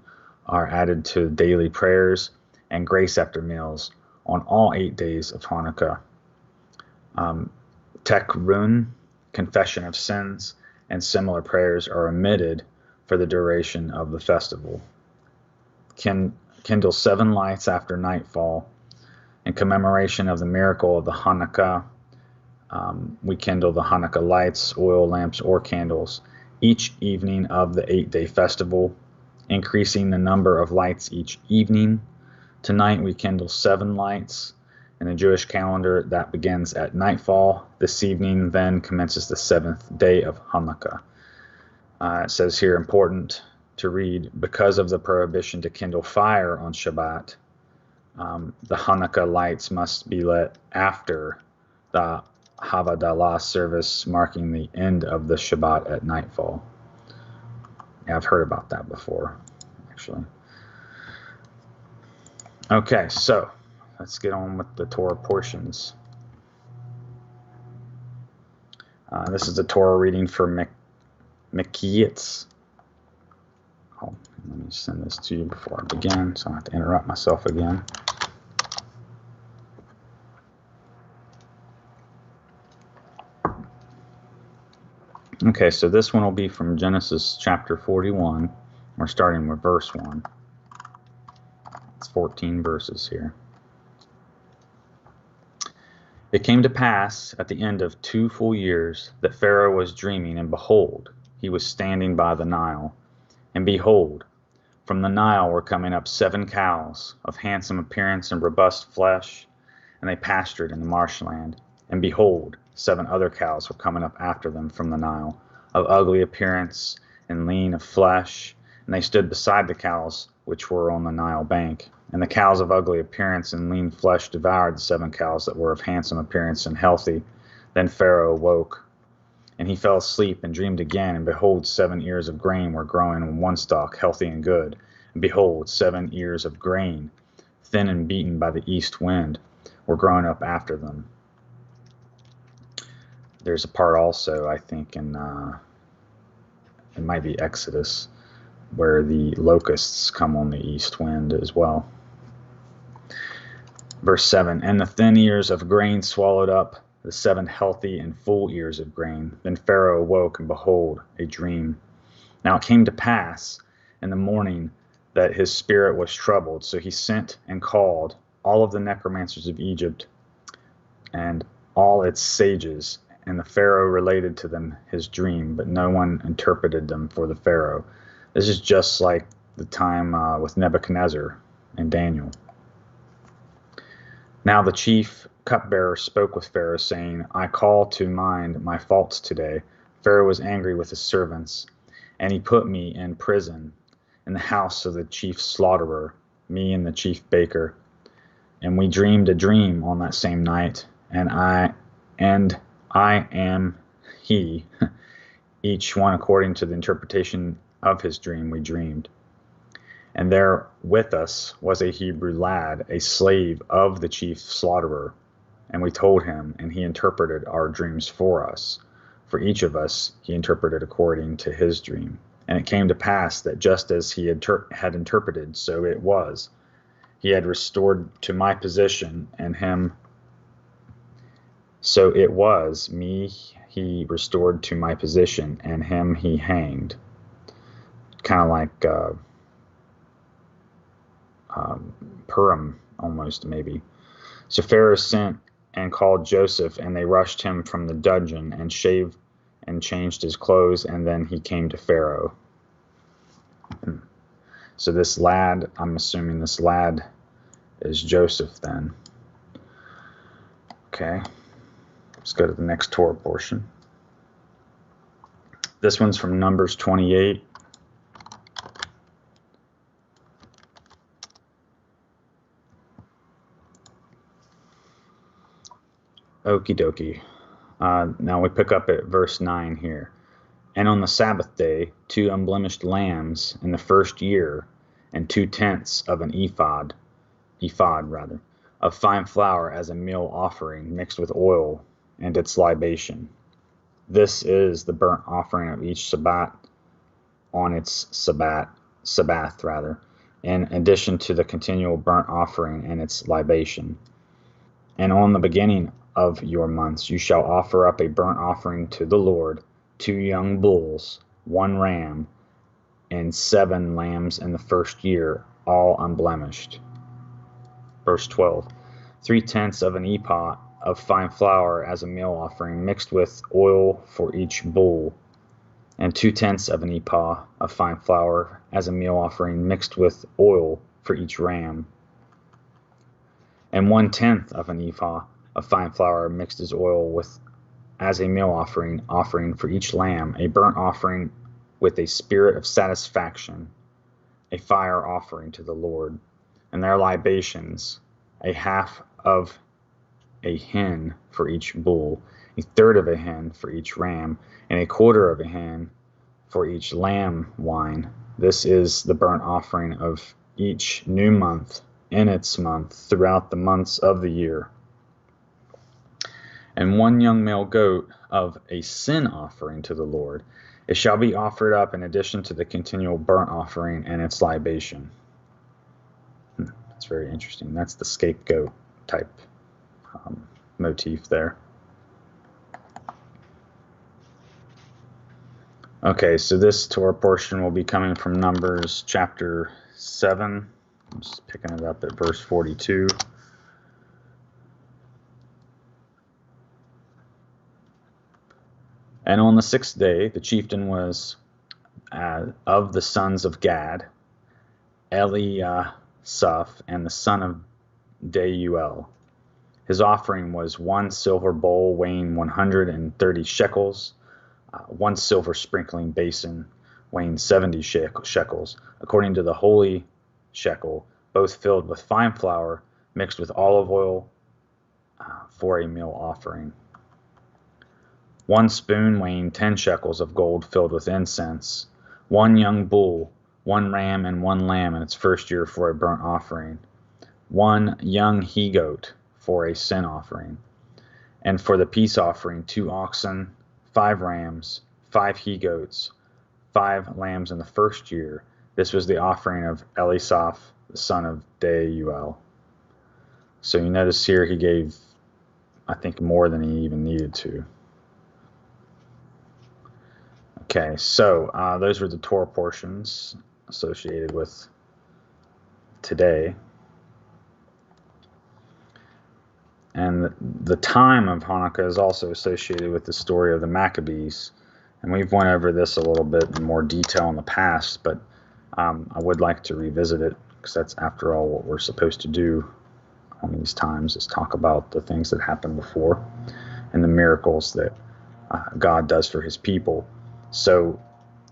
are added to daily prayers and grace after meals on all 8 days of Hanukkah. Tekrun, confession of sins, and similar prayers are omitted for the duration of the festival. Kindle 7 lights after nightfall. In commemoration of the miracle of the Hanukkah, we kindle the Hanukkah lights, oil lamps, or candles each evening of the 8-day festival, increasing the number of lights each evening. Tonight we kindle 7 lights. In the Jewish calendar, that begins at nightfall. This evening then commences the 7th day of Hanukkah. It says here, important to read, because of the prohibition to kindle fire on Shabbat, the Hanukkah lights must be lit after the Havdalah service, marking the end of the Shabbat at nightfall. Yeah, I've heard about that before, actually. Okay, so let's get on with the Torah portions. This is the Torah reading for Mikiyitz. Oh, let me send this to you before I begin, so I have to interrupt myself again. Okay, so this one will be from Genesis chapter 41. We're starting with verse 1. It's 14 verses here. It came to pass at the end of 2 full years that Pharaoh was dreaming, and behold, he was standing by the Nile. And behold, from the Nile were coming up 7 cows of handsome appearance and robust flesh, and they pastured in the marshland. And behold, 7 other cows were coming up after them from the Nile, of ugly appearance and lean of flesh, and they stood beside the cows which were on the Nile bank. And the cows of ugly appearance and lean flesh devoured the 7 cows that were of handsome appearance and healthy. Then Pharaoh awoke, and he fell asleep and dreamed again, and behold, 7 ears of grain were growing on one stalk, healthy and good. And behold, 7 ears of grain, thin and beaten by the east wind, were growing up after them. There's a part also, I think, in it might be Exodus, where the locusts come on the east wind as well. Verse 7, and the thin ears of grain swallowed up the 7 healthy and full ears of grain. Then Pharaoh awoke, and behold, a dream. Now it came to pass in the morning that his spirit was troubled, so he sent and called all of the necromancers of Egypt and all its sages, and the Pharaoh related to them his dream, but no one interpreted them for the Pharaoh. This is just like the time with Nebuchadnezzar and Daniel. Now the chief cupbearer spoke with Pharaoh, saying, I call to mind my faults today. Pharaoh was angry with his servants, and he put me in prison in the house of the chief slaughterer, me and the chief baker. And we dreamed a dream on that same night, and I am he, each one according to the interpretation of his dream we dreamed. And there with us was a Hebrew lad, a slave of the chief slaughterer. And we told him, and he interpreted our dreams for us. For each of us he interpreted according to his dream. And it came to pass that just as he had interpreted, so it was. He had restored to my position, and him. So it was me he restored to my position, and him he hanged. Kind of like Purim, almost, maybe. So Pharaoh sent and called Joseph, and they rushed him from the dungeon, and shaved and changed his clothes, and then he came to Pharaoh. So this lad, I'm assuming this lad is Joseph then. Okay, let's go to the next Torah portion. This one's from Numbers 28. Okie dokie. Now we pick up at verse 9 here. And on the Sabbath day, 2 unblemished lambs in the first year, and 2/10 of an ephod of fine flour as a meal offering mixed with oil and its libation. This is the burnt offering of each Sabbath on its Sabbath, in addition to the continual burnt offering and its libation. And on the beginning of your months you shall offer up a burnt offering to the Lord, 2 young bulls, 1 ram, and 7 lambs in the first year, all unblemished. Verse 12. 3/10 of an ephah of fine flour as a meal offering mixed with oil for each bull, and 2/10 of an ephah of fine flour as a meal offering mixed with oil for each ram, and 1/10 of an ephah of fine flour mixed as oil with as a meal offering for each lamb, a burnt offering with a spirit of satisfaction, a fire offering to the Lord, and their libations, a half of a hin for each bull, a third of a hin for each ram, and a quarter of a hin for each lamb wine. This is the burnt offering of each new month in its month throughout the months of the year. And 1 young male goat of a sin offering to the Lord. It shall be offered up in addition to the continual burnt offering and its libation. That's very interesting. That's the scapegoat type motif there. Okay, so this Torah portion will be coming from Numbers chapter 7. I'm just picking it up at verse 42. And on the 6th day, the chieftain was of the sons of Gad, Eliasaph, and the son of Deuel. His offering was 1 silver bowl weighing 130 shekels, 1 silver sprinkling basin weighing 70 shekels, according to the holy shekel, both filled with fine flour mixed with olive oil for a meal offering. 1 spoon weighing 10 shekels of gold filled with incense, 1 young bull, 1 ram, and 1 lamb in its first year for a burnt offering, 1 young he-goat for a sin offering, and for the peace offering 2 oxen, 5 rams, 5 he-goats, 5 lambs in the first year. This was the offering of Eliasaph, the son of Deuel. So you notice here he gave, I think, more than he even needed to. Okay, so those were the Torah portions associated with today. And the time of Hanukkah is also associated with the story of the Maccabees. And we've went over this a little bit in more detail in the past, but I would like to revisit it, because that's, after all, what we're supposed to do on these times, is talk about the things that happened before and the miracles that God does for his people. So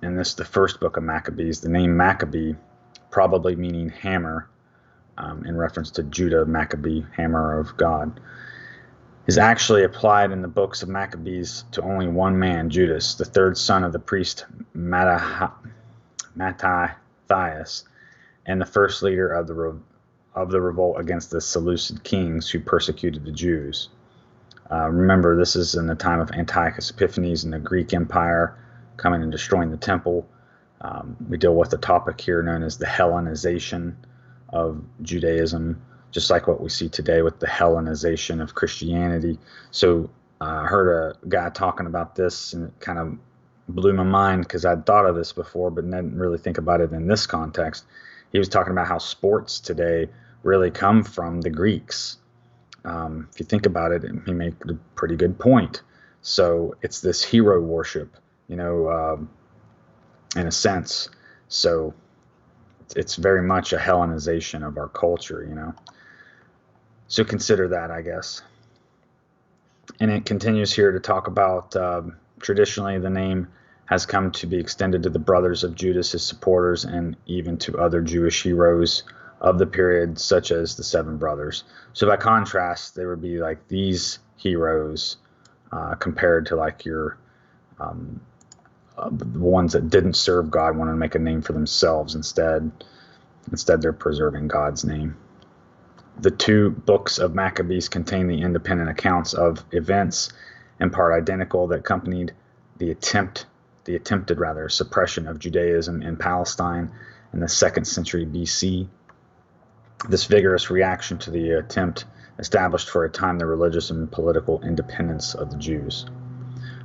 in this, the first book of Maccabees, the name Maccabee, probably meaning hammer, in reference to Judah Maccabee, hammer of God, is actually applied in the books of Maccabees to only one man, Judas, the third son of the priest Mattathias, and the first leader of the revolt against the Seleucid kings who persecuted the Jews. Remember, this is in the time of Antiochus Epiphanes and the Greek Empire coming and destroying the temple. We deal with a topic here known as the Hellenization of Judaism, just like what we see today with the Hellenization of Christianity. So I heard a guy talking about this, and it kind of blew my mind, because I'd thought of this before but didn't really think about it in this context. He was talking about how sports today really come from the Greeks. If you think about it, he made a pretty good point. So it's this hero worship, in a sense. So it's very much a Hellenization of our culture, So consider that, I guess. And it continues here to talk about, traditionally the name has come to be extended to the brothers of Judas, his supporters, and even to other Jewish heroes of the period, such as the 7 brothers. So by contrast, there would be like these heroes compared to like your the ones that didn't serve God wanted to make a name for themselves instead. Instead, they're preserving God's name. The two books of Maccabees contain the independent accounts of events, in part identical, that accompanied the attempted suppression of Judaism in Palestine in the 2nd century BC. This vigorous reaction to the attempt established for a time the religious and political independence of the Jews.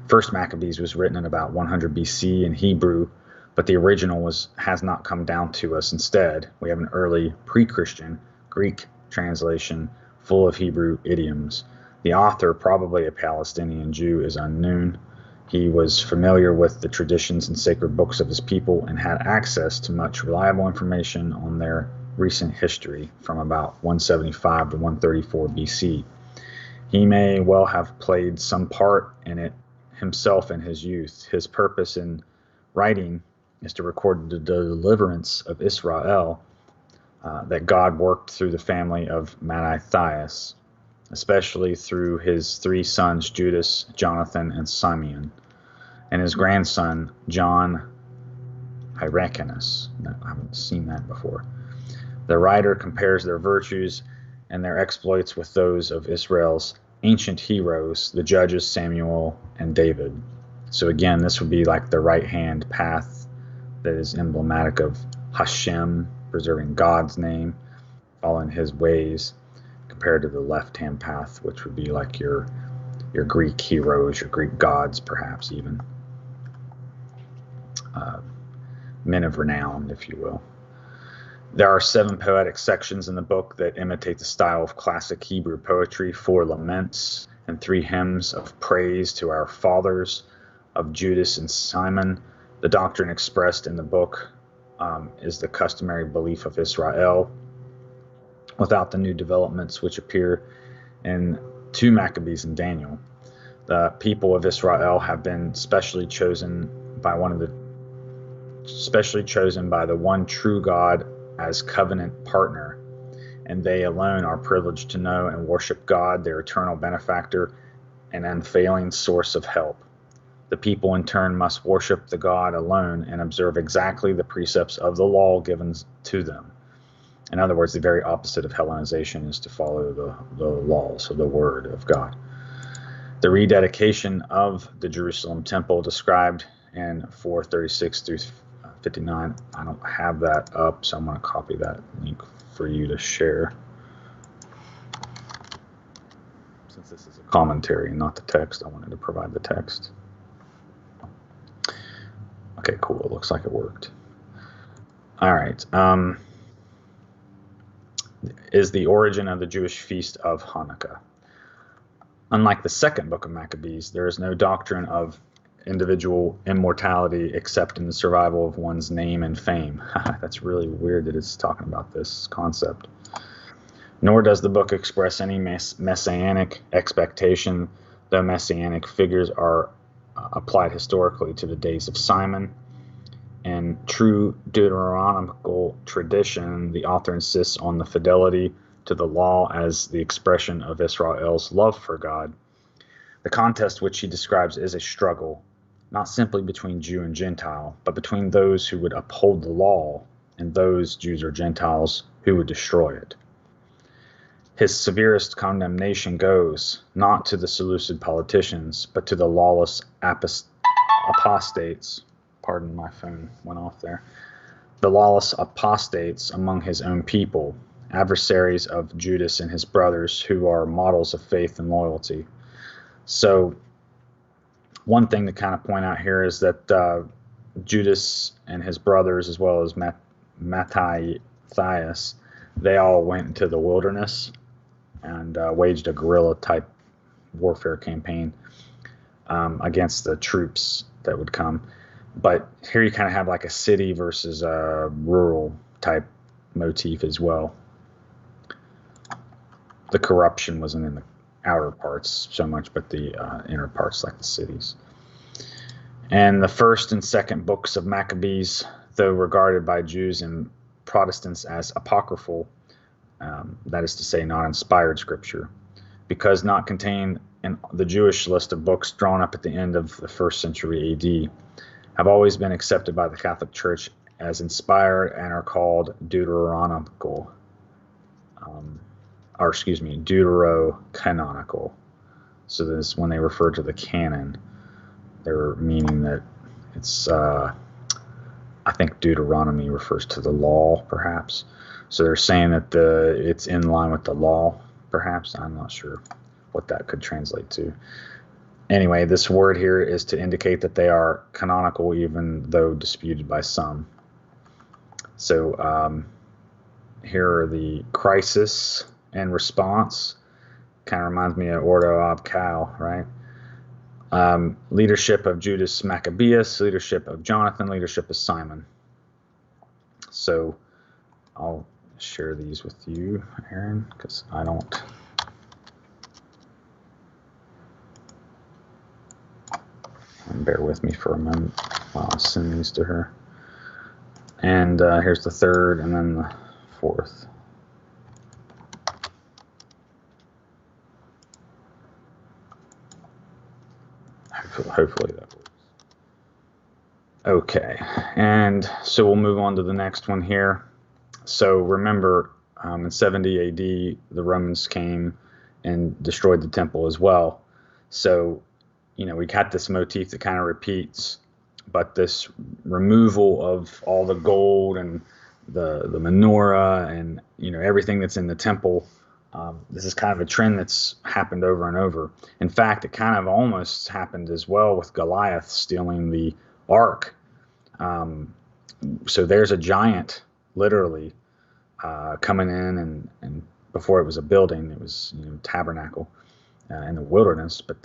First Maccabees was written in about 100 BC in Hebrew, but the original has not come down to us. Instead, we have an early pre-Christian Greek translation full of Hebrew idioms. The author, probably a Palestinian Jew, is unknown. He was familiar with the traditions and sacred books of his people and had access to much reliable information on their recent history from about 175 to 134 BC. He may well have played some part in it himself in his youth. His purpose in writing is to record the deliverance of Israel that God worked through the family of Mattathias, especially through his 3 sons, Judas, Jonathan, and Simeon, and his grandson, John Hyrcanus. No, I haven't seen that before. The writer compares their virtues and their exploits with those of Israel's ancient heroes, the judges Samuel and David. So again, this would be like the right-hand path that is emblematic of Hashem, preserving God's name, following his ways, compared to the left-hand path, which would be like your Greek heroes, your Greek gods, perhaps even. Men of renown, if you will. There are 7 poetic sections in the book that imitate the style of classic Hebrew poetry, 4 laments and 3 hymns of praise to our fathers, of Judas and Simon. The doctrine expressed in the book is the customary belief of Israel, without the new developments which appear in 2 Maccabees and Daniel. The people of Israel have been specially chosen by the one true God as covenant partner, and they alone are privileged to know and worship God, their eternal benefactor and unfailing source of help. The people in turn must worship the God alone and observe exactly the precepts of the law given to them. In other words, the very opposite of Hellenization is to follow the laws of the Word of God. The rededication of the Jerusalem temple described in 436 through 59. I don't have that up, so I'm going to copy that link for you to share. Since this is a commentary and not the text, I wanted to provide the text. Okay, cool. It looks like it worked. All right. Is the origin of the Jewish feast of Hanukkah. Unlike the 2nd book of Maccabees, there is no doctrine of individual immortality except in the survival of one's name and fame. That's really weird that it's talking about this concept. Nor does the book express any messianic expectation, though messianic figures are applied historically to the days of Simon. In true Deuteronomical tradition, the author insists on the fidelity to the law as the expression of Israel's love for God. The contest which he describes is a struggle, not simply between Jew and Gentile, but between those who would uphold the law and those, Jews or Gentiles, who would destroy it. His severest condemnation goes not to the Seleucid politicians, but to the lawless apostates. Pardon, my phone went off there. The lawless apostates among his own people, adversaries of Judas and his brothers, who are models of faith and loyalty. So one thing to kind of point out here is that Judas and his brothers, as well as Mattathias, they all went into the wilderness and waged a guerrilla-type warfare campaign against the troops that would come. But here you kind of have like a city versus a rural-type motif as well. The corruption wasn't in the outer parts so much, but the inner parts, like the cities. And the 1st and 2nd books of Maccabees, though regarded by Jews and Protestants as apocryphal, that is to say, not inspired scripture, because not contained in the Jewish list of books drawn up at the end of the 1st century AD. have always been accepted by the Catholic Church as inspired and are called deuterocanonical. Deuterocanonical. So this, when they refer to the canon, they're meaning that it's, I think Deuteronomy refers to the law, perhaps. So they're saying that it's in line with the law, perhaps. I'm not sure what that could translate to. Anyway, this word here is to indicate that they are canonical, even though disputed by some. So here are the crisis and response. Kind of reminds me of Ordo ab Cal, right? Leadership of Judas Maccabeus, leadership of Jonathan, leadership of Simon. So I'll share these with you, Aaron, because I don't. Bear with me for a moment while I send these to her. And here's the third and then the fourth. Hopefully that works. Okay, and so we'll move on to the next one here. So remember, in 70 AD, the Romans came and destroyed the temple as well. So, you know, we got this motif that kind of repeats, but this removal of all the gold and the menorah and, you know, everything that's in the temple, this is kind of a trend that's happened over and over. In fact, it kind of almost happened as well with Goliath stealing the ark. So there's a giant, literally, coming in, and before it was a building, it was, you know, tabernacle in the wilderness. But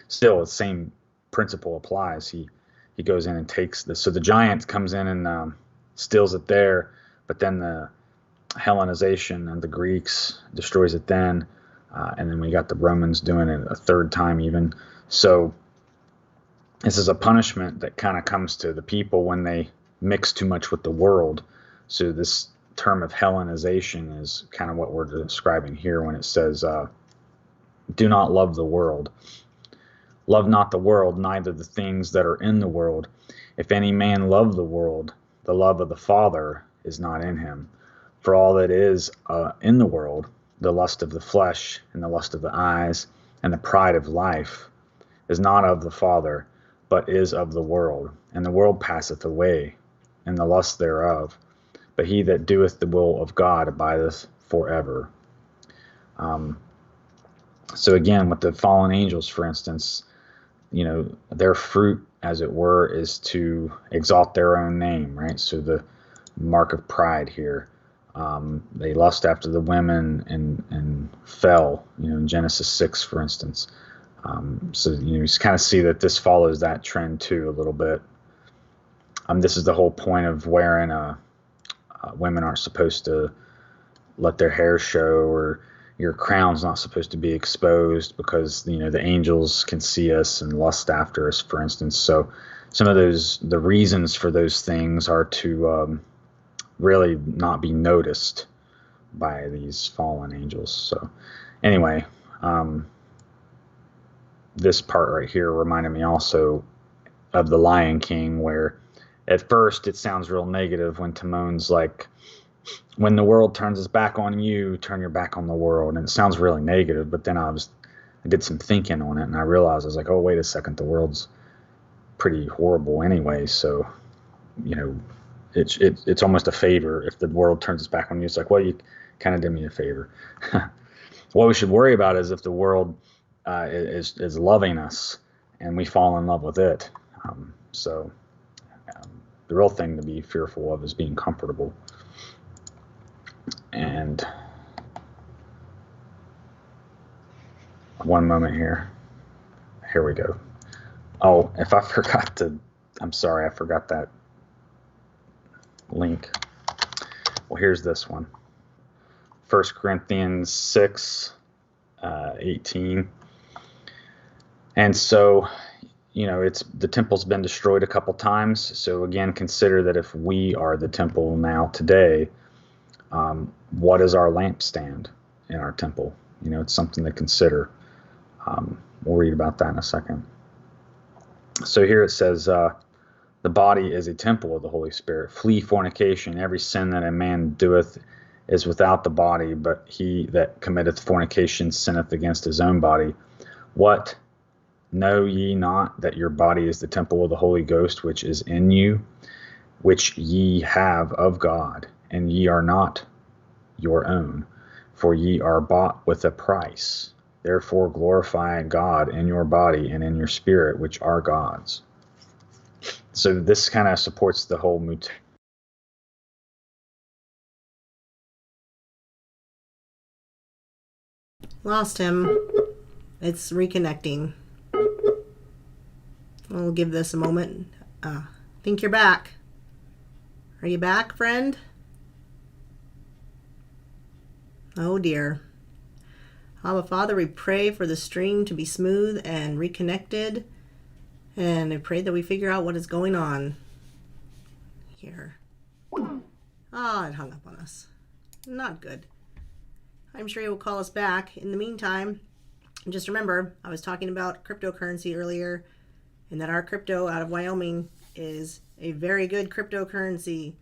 still, the same principle applies. He goes in and takes this. So the giant comes in and steals it there, but then the Hellenization and the Greeks destroys it then, and then we got the Romans doing it a third time even. So this is a punishment that kind of comes to the people when they mix too much with the world. So this term of Hellenization is kind of what we're describing here when it says, do not love the world. Love not the world, neither the things that are in the world. If any man love the world, the love of the Father is not in him. For all that is in the world, the lust of the flesh and the lust of the eyes and the pride of life, is not of the Father, but is of the world. And the world passeth away, and the lust thereof. But he that doeth the will of God abideth forever. So again, with the fallen angels, for instance, you know, their fruit, as it were, is to exalt their own name, right? So the mark of pride here. They lust after the women and fell, you know, in Genesis 6, for instance. So, you know, you kind of see that this follows that trend too a little bit. This is the whole point of wearing women aren't supposed to let their hair show, or your crown's not supposed to be exposed because, you know, the angels can see us and lust after us, for instance. So some of the reasons for those things are to really not be noticed by these fallen angels. So anyway, this part right here reminded me also of the Lion King, where at first it sounds real negative when Timon's like, when the world turns its back on you, turn your back on the world. And it sounds really negative, but then I did some thinking on it, and I realized, I was like, oh, wait a second, the world's pretty horrible anyway. So, you know, it's almost a favor. If the world turns its back on you, it's like, well, you kind of did me a favor. What we should worry about is if the world is loving us and we fall in love with it. So the real thing to be fearful of is being comfortable. And one moment here. Here we go. Oh, if I forgot to, I'm sorry, I forgot that link. Well, here's this one. 1 Corinthians 6, 18. And so, you know, the temple's been destroyed a couple times. So again, consider that if we are the temple now today, what is our lampstand in our temple? You know, it's something to consider. We'll read about that in a second. So here it says, the body is a temple of the Holy Spirit. Flee fornication. Every sin that a man doeth is without the body, but he that committeth fornication sinneth against his own body. What? Know ye not that your body is the temple of the Holy Ghost, which is in you, which ye have of God, and ye are not your own, for ye are bought with a price. Therefore glorify God in your body and in your spirit, which are God's. So this kind of supports the whole Lost him. It's reconnecting. We'll give this a moment. Think you're back. Are you back, friend? Oh dear. Abba Father, we pray for the stream to be smooth and reconnected. And I pray that we figure out what is going on here. Ah, it hung up on us. Not good. I'm sure he will call us back. In the meantime, just remember, I was talking about cryptocurrency earlier, and that our crypto out of Wyoming is a very good cryptocurrency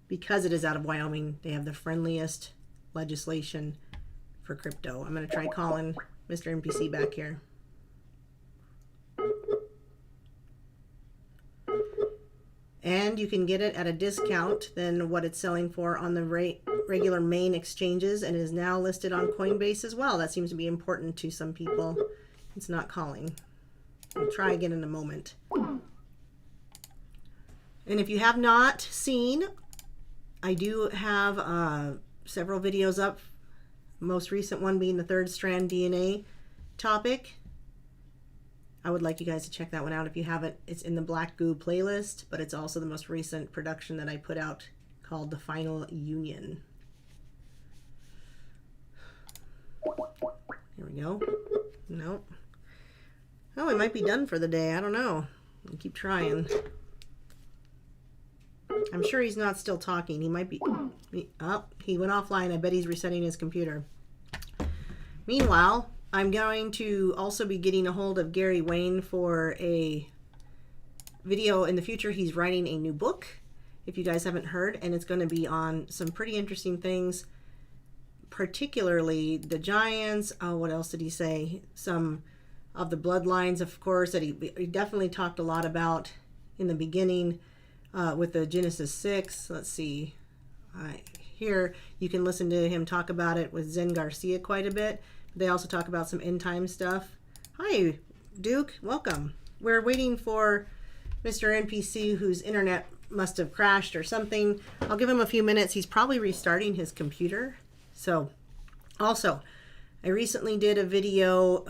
because it is out of Wyoming. They have the friendliest legislation for crypto. I'm going to try calling Mr. NPC back here. And you can get it at a discount than what it's selling for on the regular main exchanges, and is now listed on Coinbase as well. That seems to be important to some people. It's not calling. We'll try again in a moment. And if you have not seen, I do have several videos up. Most recent one being the third strand DNA topic. I would like you guys to check that one out if you haven't. It's in the Black Goo playlist, but it's also the most recent production that I put out called The Final Union. Here we go. Nope. Oh, it might be done for the day. I don't know. I'll keep trying. I'm sure he's not still talking. He might be... Oh, he went offline. I bet he's resetting his computer. Meanwhile, I'm going to also be getting a hold of Gary Wayne for a video in the future. He's writing a new book, if you guys haven't heard, and it's going to be on some pretty interesting things, particularly the giants. Oh, what else did he say? Some of the bloodlines, of course, that he definitely talked a lot about in the beginning with the Genesis 6. Let's see. Here you can listen to him talk about it with Zen Garcia quite a bit. They also talk about some end time stuff. Hi, Duke. Welcome. We're waiting for Mr. NPC, whose internet must have crashed or something. I'll give him a few minutes. He's probably restarting his computer. So, also, I recently did a video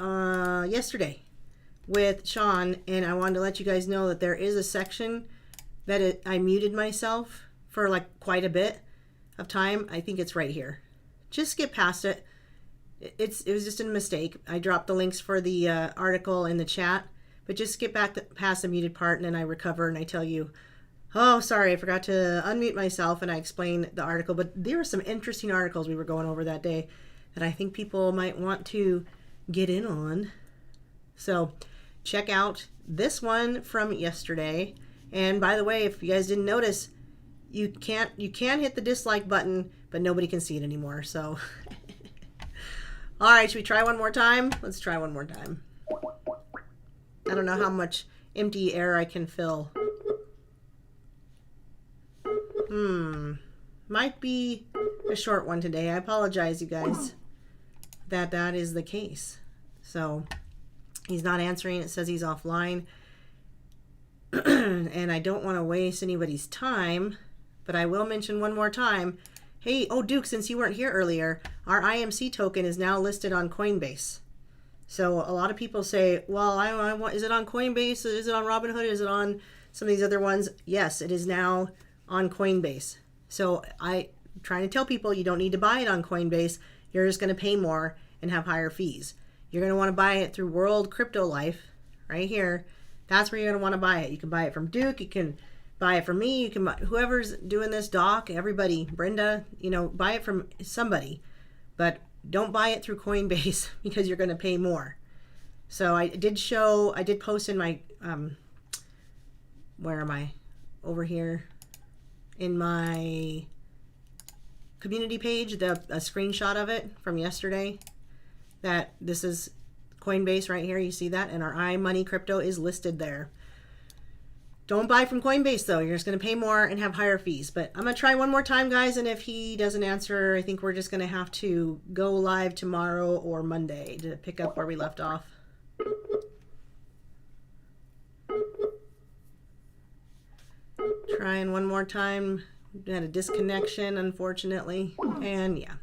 yesterday with Sean, and I wanted to let you guys know that there is a section that I muted myself for like quite a bit of time. I think it's right here. Just skip past it. It was just a mistake. I dropped the links for the article in the chat, but just skip back past the muted part, and then I recover and I tell you, oh, sorry, I forgot to unmute myself, and I explain the article. But there were some interesting articles we were going over that day that I think people might want to get in on. So check out this one from yesterday. And by the way, if you guys didn't notice, you can hit the dislike button, but nobody can see it anymore. So all right, should we try one more time? Let's try one more time. I don't know how much empty air I can fill. Might be a short one today. I apologize, you guys, that is the case. So he's not answering. It says he's offline. And I don't want to waste anybody's time, but I will mention one more time. Hey, oh, Duke, since you weren't here earlier, our IMC token is now listed on Coinbase. So a lot of people say, well, I want, is it on Coinbase? Is it on Robinhood? Is it on some of these other ones? Yes, it is now on Coinbase. So I'm trying to tell people you don't need to buy it on Coinbase. You're just going to pay more and have higher fees. You're going to want to buy it through World Crypto Life right here. That's where you're going to want to buy it. You can buy it from Duke. You can buy it from me. You can buy, whoever's doing this, Doc, everybody, Brenda, buy it from somebody, but don't buy it through Coinbase because you're going to pay more. So I did post in my, where am I? over here in my community page, a screenshot of it from yesterday, that this is Coinbase right here. You see that? And our iMoney crypto is listed there. Don't buy from Coinbase though. You're just going to pay more and have higher fees. But I'm going to try one more time, guys. And if he doesn't answer, I think we're just going to have to go live tomorrow or Monday to pick up where we left off. Trying one more time. We had a disconnection, unfortunately. And yeah.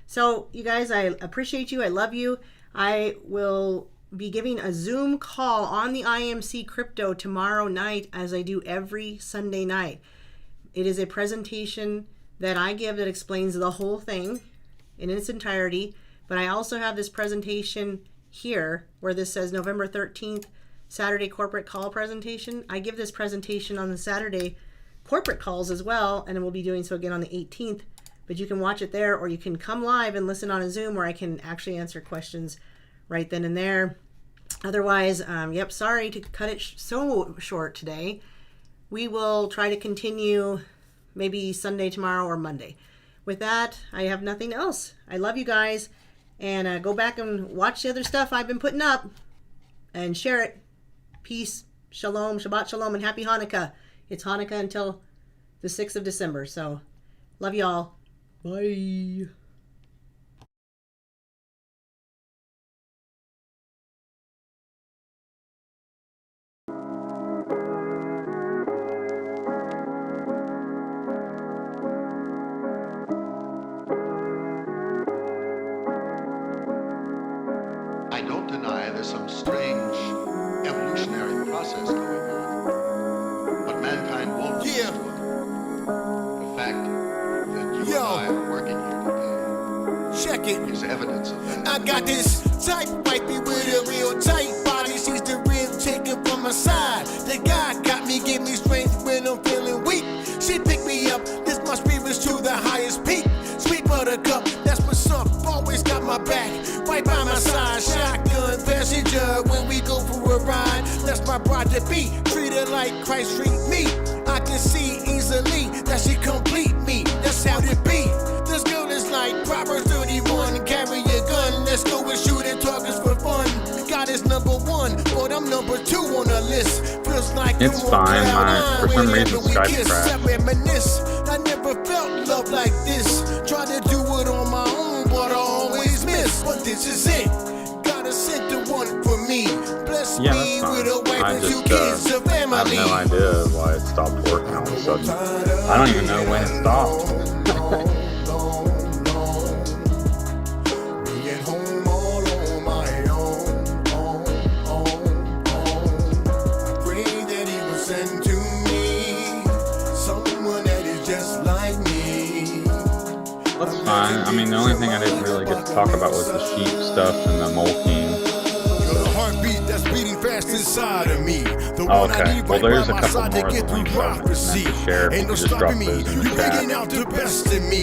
So you guys, I appreciate you. I love you. I will be giving a Zoom call on the IMC crypto tomorrow night, as I do every Sunday night. It is a presentation that I give that explains the whole thing in its entirety. But I also have this presentation here where this says November 13th, Saturday corporate call presentation. I give this presentation on the Saturday corporate calls as well, and we'll be doing so again on the 18th. But you can watch it there, or you can come live and listen on a Zoom where I can actually answer questions right then and there. Otherwise, yep, sorry to cut it so short today. We will try to continue maybe Sunday, tomorrow, or Monday. With that, I have nothing else. I love you guys, and go back and watch the other stuff I've been putting up and share it. Peace, shalom, Shabbat shalom, and happy Hanukkah. It's Hanukkah until the 6th of December, so love y'all. Bye. I don't deny there's some strange evolutionary process going on, but mankind won't lose to it. The fact that you and I are working here today, check it, is evidence of that. I got this type wifey with a real tight body. She's the real chicken from my side. The guy got me, give me strength when I'm feeling weak. She picked me up, lift my spirits to the highest peak. Sweet buttercup, that's what's up. Always got my back, right by my side. Shotgun passenger when we go for a ride. That's my bride to be, treat her like Christ treat me. I can see easily that she complete me. That's how it be. This girl is like Proverbs 31. Carry your gun, let's go and shoot at targets for fun. God is number one, but I'm number two on the list. Feels like it's fine. For some reason, Skype crashed. I never felt love like this. Try to do it on my own, but I always miss. But this is it. Gotta send the one for me. Bless me with a wife and 2 kids, a family. I have no idea why it stopped working all of a sudden. I don't even know when it stopped. That's fine. I mean, the only thing I didn't really get to talk about was the sheep stuff and the molting. The heartbeat that's beating fast inside of me. Oh, okay. Well, there's a couple more of the links I meant to share. If you just drop those in the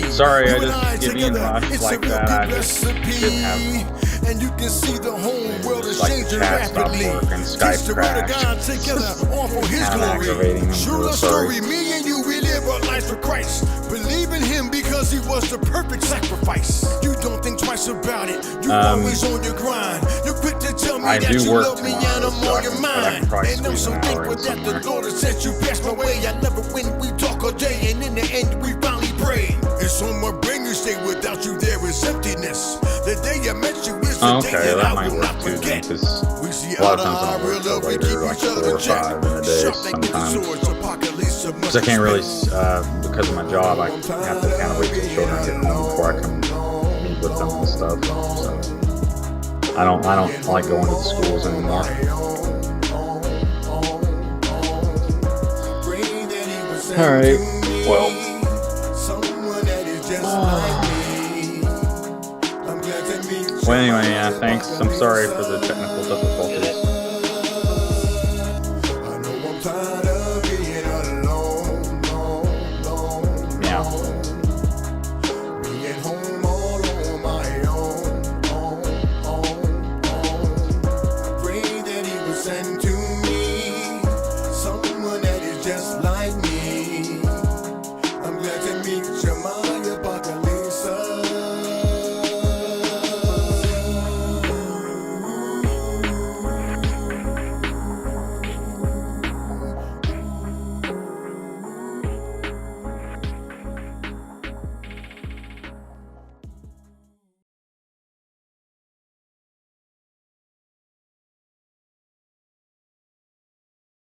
chat. Sorry, I just get being rushed like that. I just didn't have. And you can see the whole world is changing chat rapidly. stopped working, Skype crashed. It's kind of aggravating. I'm sorry. Me and you, we live our lives for Christ. Believe in him because he was the perfect sacrifice. You don't think twice about it. You always on your grind. You're quick to tell me that you love me and I'm on your mind. And I'm so thankful that the Lord has set you past my way. I love it when we talk all day and in the end we finally pray. It's on my brain you say without you there is emptiness. The day I met you is the day that I will not forget. We see a lot of times when I work till later, like 4 or 5 in a day sometimes. Because I can't really, because of my job, I have to kind of wait till the children get home before I can meet with them and stuff. So I don't like going to the schools anymore. All right. Well. Well, anyway, yeah. Thanks. I'm sorry for the technical difficulties.